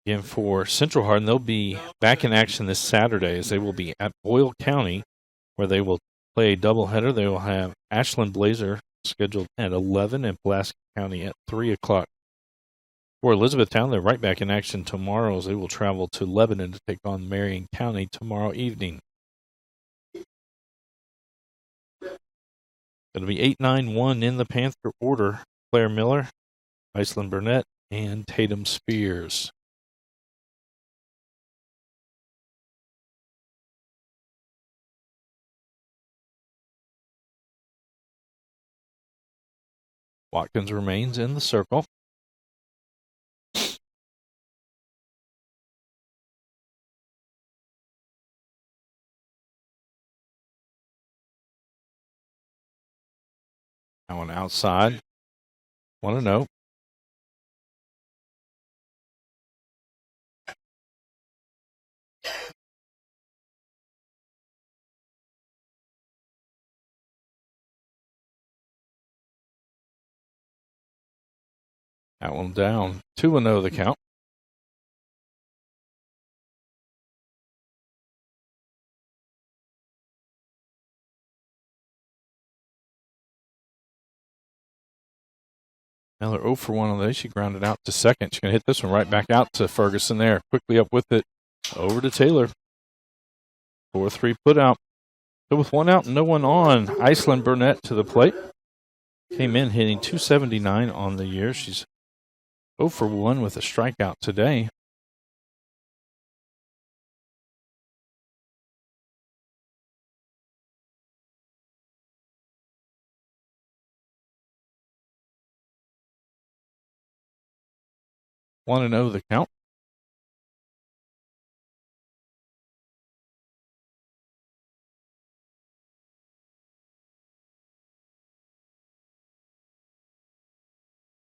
Again, for Central Hardin, they'll be back in action this Saturday as they will be at Boyle County, where they will play a doubleheader. They will have Ashland Blazer scheduled at 11 and Pulaski County at 3 o'clock. For Elizabethtown, they're right back in action tomorrow as they will travel to Lebanon to take on Marion County tomorrow evening. It'll be 8-9-1 in the Panther order. Claire Miller, Iceland Burnett, and Tatum Spears. Watkins remains in the circle. That one outside. 1-0. That one down. 2-0 the count. Miller 0 for 1 on the day. She grounded out to second. She's going to hit this one right back out to Ferguson there. Quickly up with it. Over to Taylor. 4-3 put out. So with 1 out and no one on, Iceland Burnett to the plate. Came in hitting .279 on the year. She's 0 for 1 with a strikeout today. Want to know the count?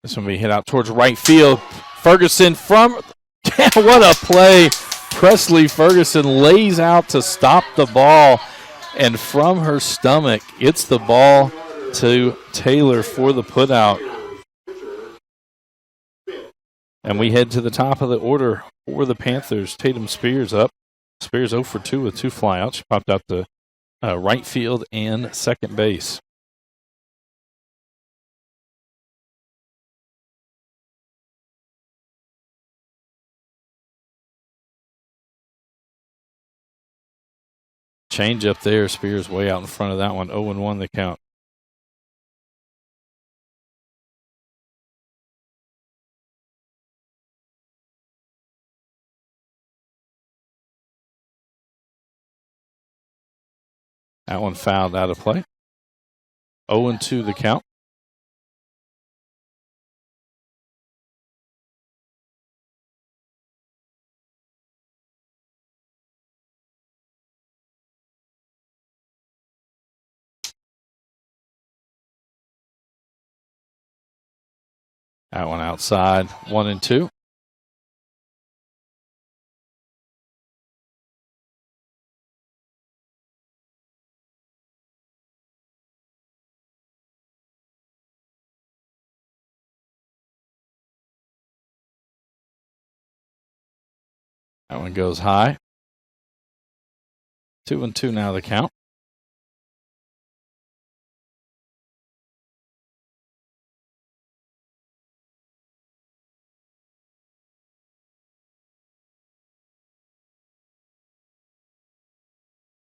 This one will be hit out towards right field. Ferguson from, what a play. Presley Ferguson lays out to stop the ball. And from her stomach, it's the ball to Taylor for the putout. And we head to the top of the order for the Panthers. Tatum Spears up. Spears 0 for 2 with 2 flyouts. She popped out to right field and second base. Change up there. Spears way out in front of that one. 0-1 the count. That one fouled out of play. 0-2 the count. That one outside. 1-2. That one goes high. 2-2 now the count.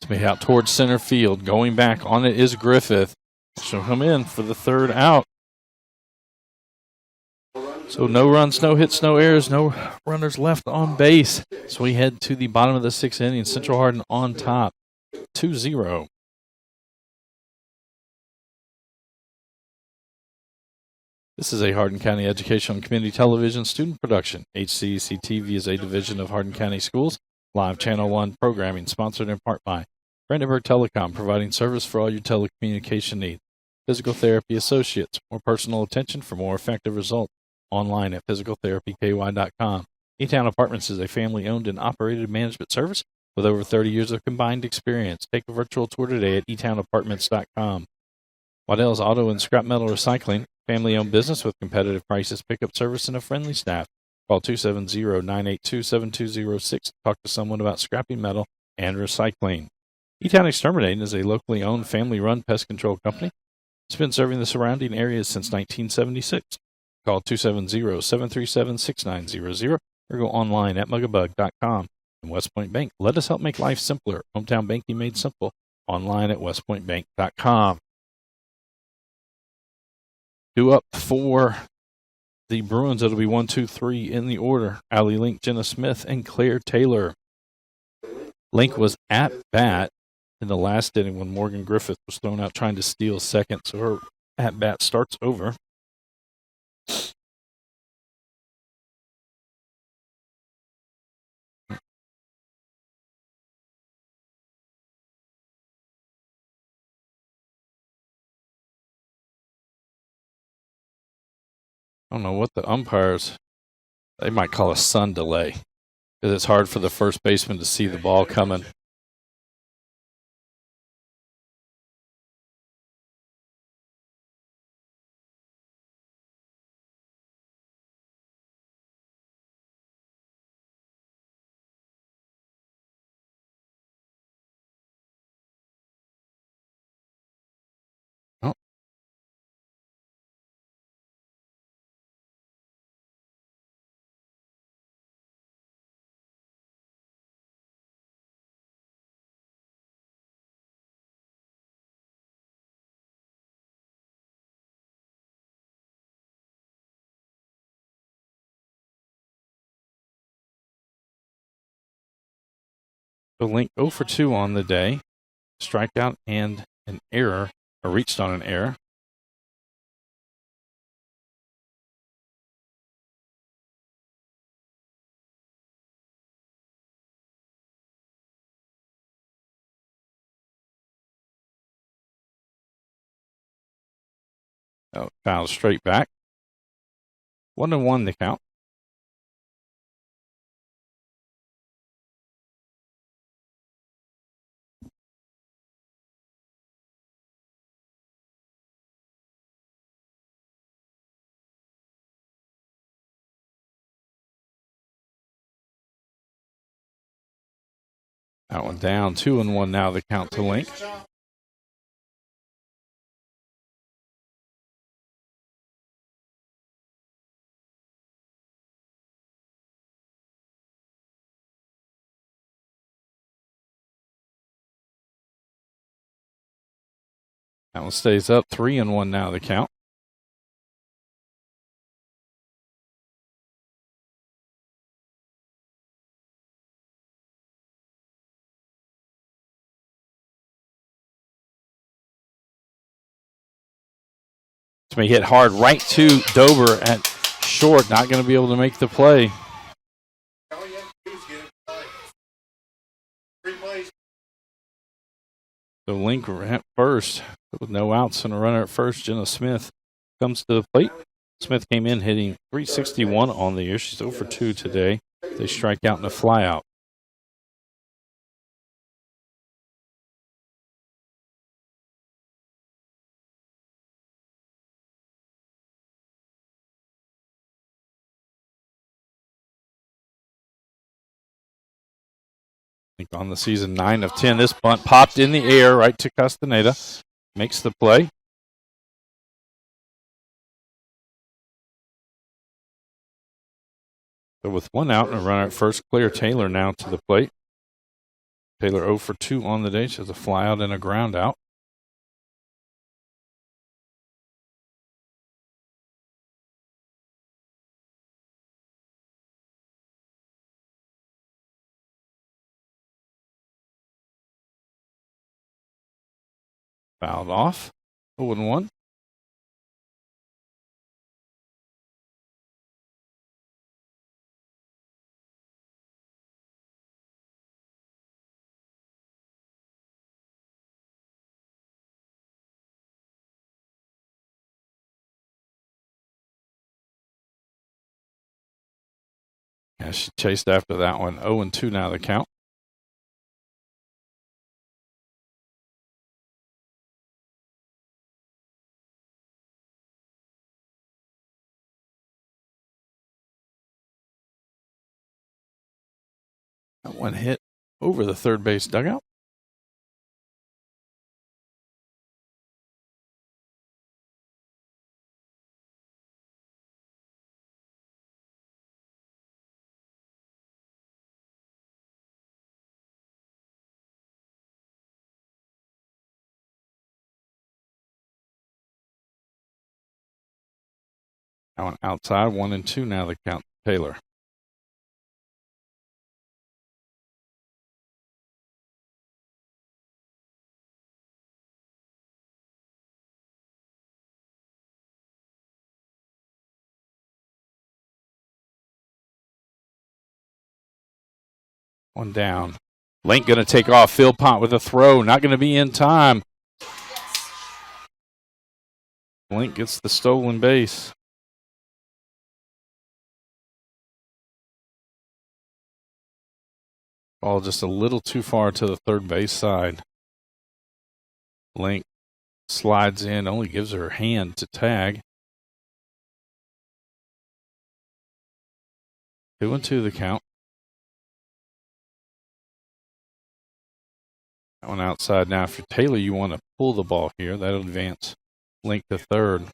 It's be out towards center field. Going back on it is Griffith. She'll come in for the third out. So no runs, no hits, no errors, no runners left on base. So we head to the bottom of the 6th inning. Central Hardin on top, 2-0. This is a Hardin County Educational and Community Television student production. HCEC-TV is a division of Hardin County Schools. Live Channel 1 programming sponsored in part by Brandenburg Telecom, providing service for all your telecommunication needs. Physical Therapy Associates, more personal attention for more effective results. Online at physicaltherapyky.com. E-Town Apartments is a family-owned and operated management service with over 30 years of combined experience. Take a virtual tour today at etownapartments.com. Waddell's Auto and Scrap Metal Recycling, family-owned business with competitive prices, pickup service, and a friendly staff. Call 270-982-7206 to talk to someone about scrapping metal and recycling. E-Town Exterminating is a locally owned, family-run pest control company. It's been serving the surrounding areas since 1976. Call 270-737-6900 or go online at mugabug.com. And West Point Bank, let us help make life simpler. Hometown banking made simple. Online at westpointbank.com. Due up for the Bruins, it'll be 1, 2, 3 in the order. Allie Link, Jenna Smith, and Claire Taylor. Link was at bat in the last inning when Morgan Griffith was thrown out trying to steal second, so her at bat starts over. I don't know what the umpires, they might call a sun delay because it's hard for the first baseman to see the ball coming. Oh. So Link 0 for 2 on the day. Strikeout and an error, or reached on an error. Oh, foul straight back. 1-1 the count. That one down. 2-1 now the count to Link. That one stays up. 3-1 now the count. It's going to hit hard right to Dober at short. Not going to be able to make the play. So Link at first with no outs and a runner at first. Jenna Smith comes to the plate. Smith came in hitting .361 on the year. She's 0 for 2 today. They strike out in a flyout. On the season, 9 of 10. This bunt popped in the air right to Castaneda. Makes the play. So with 1 out and a runner at first, Claire Taylor now to the plate. Taylor 0 for 2 on the day. She has a fly out and a ground out. Fouled off. 0-1. Yeah, she chased after that one. 0-2 now the count. That one hit over the third base dugout. That one outside. 1-2 now the count. Taylor. One down. Link going to take off. Philpott with a throw. Not going to be in time. Link gets the stolen base. Ball just a little too far to the third base side. Link slides in, only gives her hand to tag. 2-2 the count. That one outside. Now, if you're Taylor, you want to pull the ball here. That'll advance Link to third.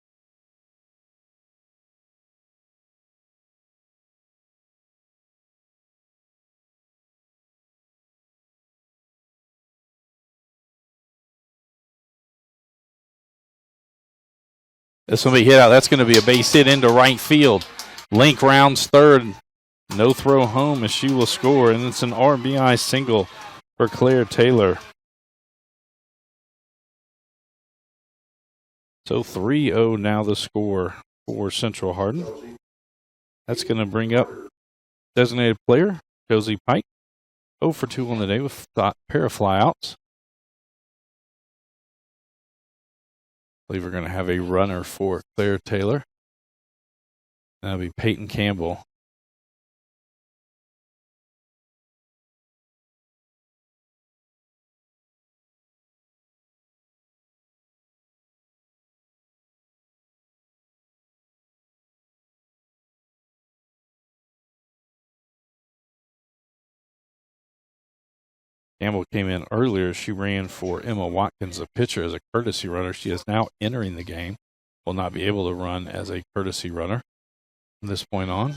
This will be hit out. That's going to be a base hit into right field. Link rounds third. No throw home as she will score, and it's an RBI single for Claire Taylor. So 3-0 now the score for Central Hardin. That's going to bring up designated player Josie Pike. 0 for 2 on the day with a pair of flyouts. I believe we're going to have a runner for Claire Taylor. That'll be Peyton Campbell. Campbell came in earlier. She ran for Emma Watkins, a pitcher, as a courtesy runner. She is now entering the game. Will not be able to run as a courtesy runner from this point on.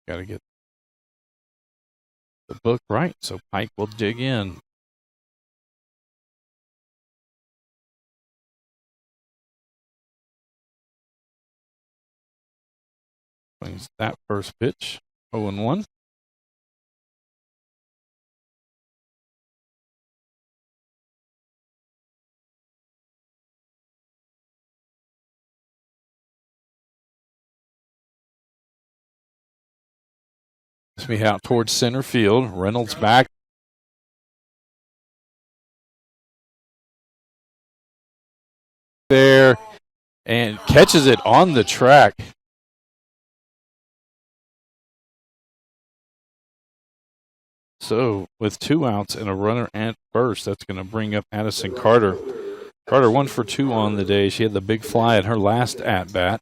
Got to get the book right, so Pike will dig in. Swings that first pitch. 0-1. This will be out towards center field. Reynolds back. There and catches it on the track. So with 2 outs and a runner at first, that's going to bring up Addison Carter. Carter 1 for 2 on the day. She had the big fly at her last at-bat.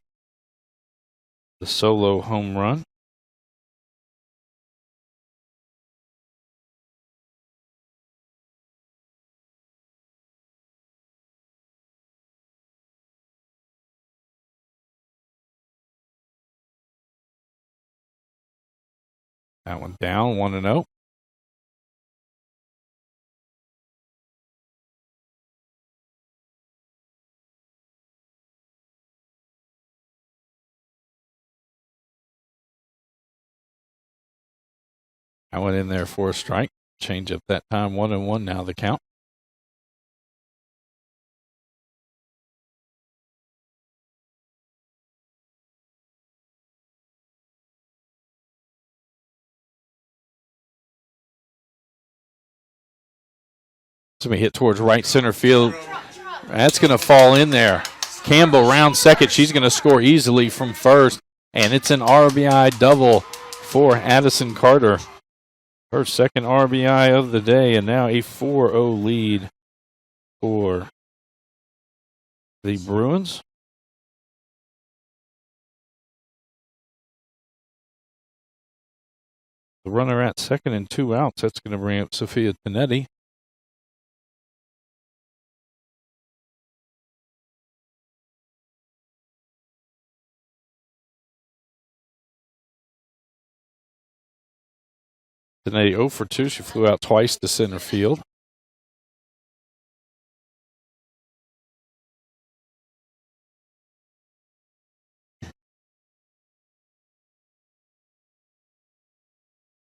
The solo home run. That one down, 1-0. I went in there for a strike. Change up that time, 1-1 now the count. It's going to be hit towards right center field. That's going to fall in there. Campbell round second. She's going to score easily from first. And it's an RBI double for Addison Carter. Her second RBI of the day, and now a 4-0 lead for the Bruins. The runner at second and 2 outs. That's going to bring up Sophia Panetti. Panetti 0 for 2. She flew out twice to center field.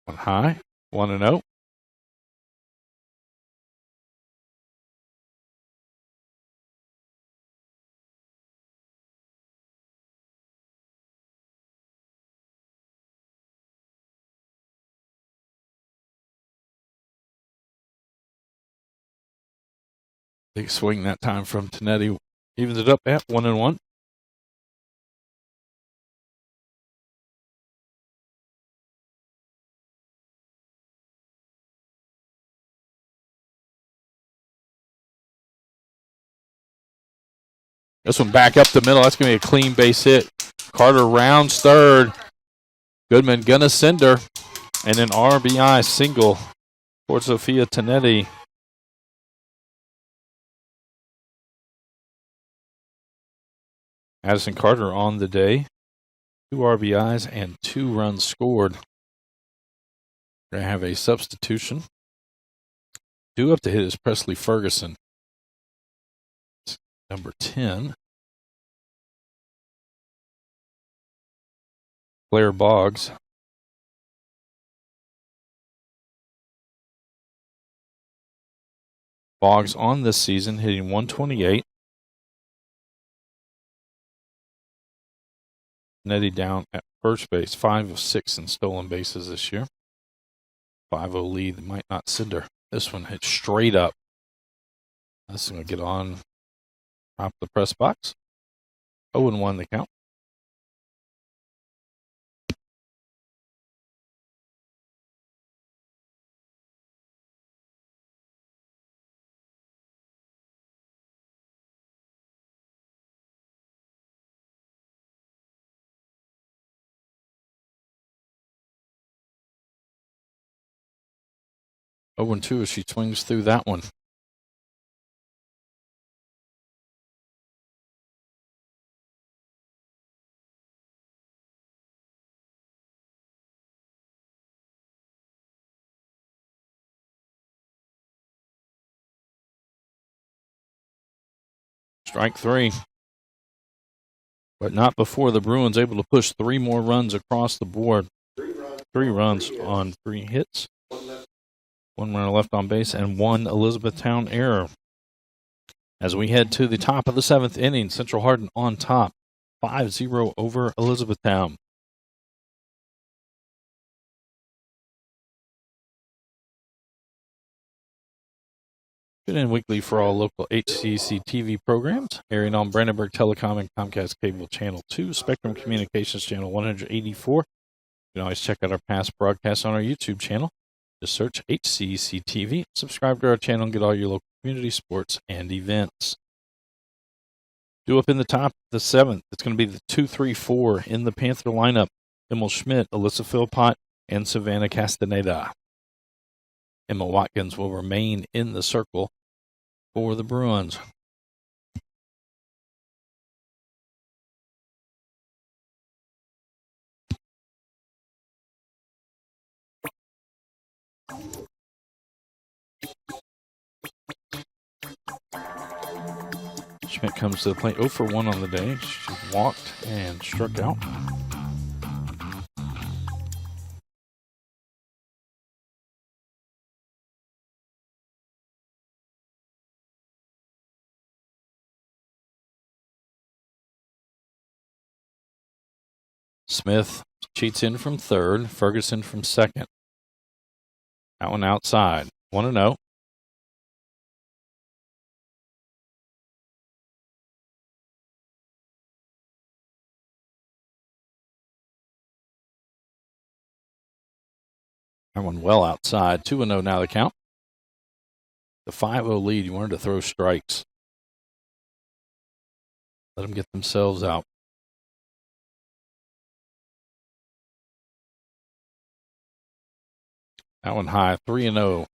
One high, 1-0. Big swing that time from Panetti. Evens it up at 1-1. This one back up the middle. That's going to be a clean base hit. Carter rounds third. Goodman going to send her. And an RBI single for Sophia Panetti. Addison Carter on the day. 2 RBIs and 2 runs scored. We're going to have a substitution. Due up to hit is Presley Ferguson. Number 10. Claire Boggs. Boggs on this season hitting 128. Nettie down at first base, 5 of 6 in stolen bases this year. 5-0 lead that might not send her. This one hit straight up. This is going to get on top of the press box. 0-1 the count. Oh, and 2 as she swings through that one. Strike 3. But not before the Bruins able to push 3 more runs across the board. 3 runs on 3 hits. 1 runner left on base and 1 Elizabethtown error. As we head to the top of the 7th inning, Central Hardin on top, 5-0 over Elizabethtown. Tune in weekly for all local HCEC-TV programs, airing on Brandenburg Telecom and Comcast Cable Channel 2, Spectrum Communications Channel 184. You can always check out our past broadcasts on our YouTube channel. Just search HCEC-TV, subscribe to our channel, and get all your local community sports and events. Due up in the top of the 7th, it's going to be the 2-3-4 in the Panther lineup. Emil Schmidt, Alyssa Philpott, and Savannah Castaneda. Emma Watkins will remain in the circle for the Bruins. Schmidt comes to the plate 0 for 1 on the day. She walked and struck out. Smith cheats in from third. Ferguson from second. That one outside. 1-0. That one well outside. 2-0 now the count. The 5-0 lead. You wanted to throw strikes. Let them get themselves out. That one high. 3-0.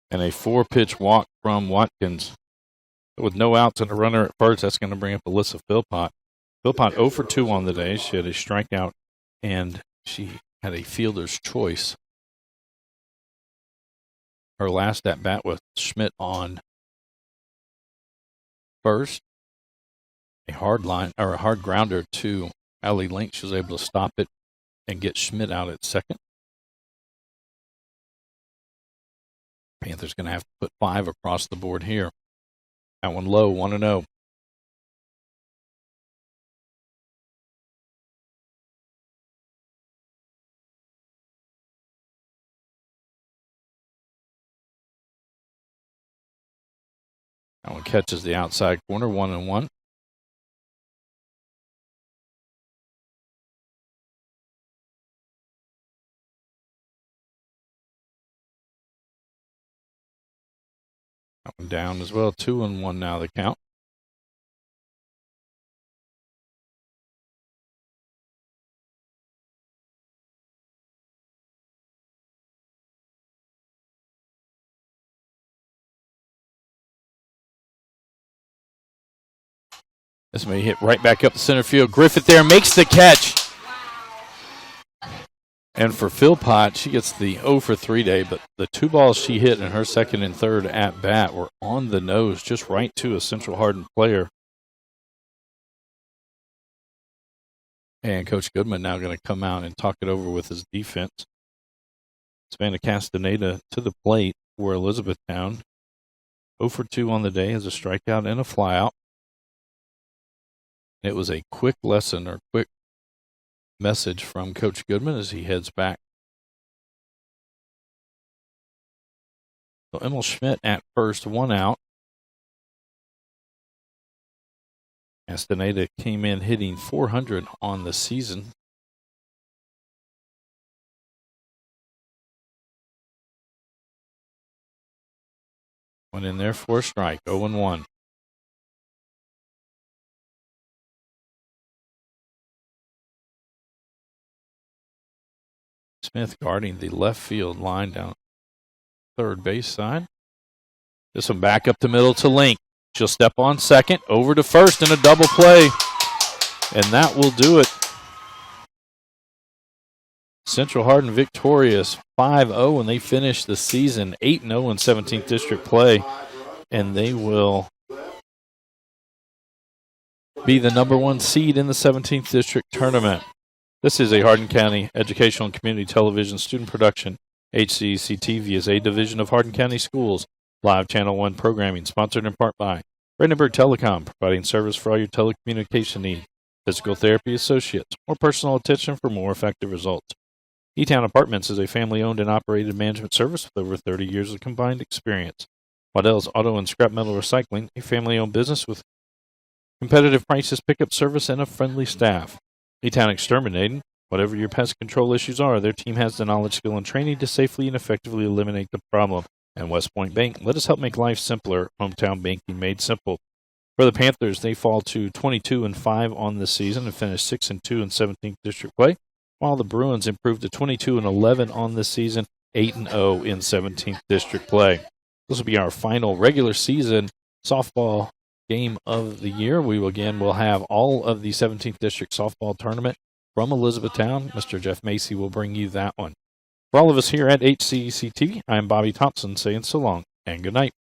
And a 4-pitch walk from Watkins. With no outs and a runner at first, that's going to bring up Alyssa Philpott. Philpott 0 for 2 on the day. She had a strikeout, and she had a fielder's choice. Her last at-bat with Schmidt on first. A hard grounder to Allie Link. She was able to stop it and get Schmidt out at second. Panthers going to have to put 5 across the board here. That one low, 1-0. That one catches the outside corner, 1-1. That one down as well, 2-1 now the count. This may hit right back up the center field. Griffith there makes the catch. And for Philpott, she gets the 0 for 3 day, but the 2 balls she hit in her second and third at bat were on the nose, just right to a Central Hardin player. And Coach Goodman now going to come out and talk it over with his defense. Savannah Castaneda to the plate for Elizabethtown. 0 for 2 on the day as a strikeout and a flyout. It was a quick lesson or quick message from Coach Goodman as he heads back. So Emil Schmidt at first, 1 out. Castaneda came in hitting .400 on the season. Went in there for a strike, 0-1. Smith guarding the left field line down third base side. This one back up the middle to Link. She'll step on second, over to first in a double play. And that will do it. Central Hardin victorious 5-0, and they finish the season 8-0 in 17th District play. And they will be the number 1 seed in the 17th District tournament. This is a Hardin County Educational and Community Television student production. HCEC-TV is a division of Hardin County Schools. Live Channel 1 programming sponsored in part by Brandenburg Telecom, providing service for all your telecommunication needs. Physical Therapy Associates, more personal attention for more effective results. E-Town Apartments is a family-owned and operated management service with over 30 years of combined experience. Waddell's Auto and Scrap Metal Recycling, a family-owned business with competitive prices, pickup service, and a friendly staff. E-Town Exterminating, whatever your pest control issues are, their team has the knowledge, skill, and training to safely and effectively eliminate the problem. And West Point Bank, let us help make life simpler. Hometown banking made simple. For the Panthers, they fall to 22-5 on the season and finish 6-2 in 17th District play, while the Bruins improved to 22-11 on the season, 8-0 in 17th District play. This will be our final regular season softball game of the year. We will have all of the 17th District softball tournament from Elizabethtown. Mr. Jeff Macy will bring you that one. For all of us here at HCEC-TV, I am Bobby Thompson saying so long and good night.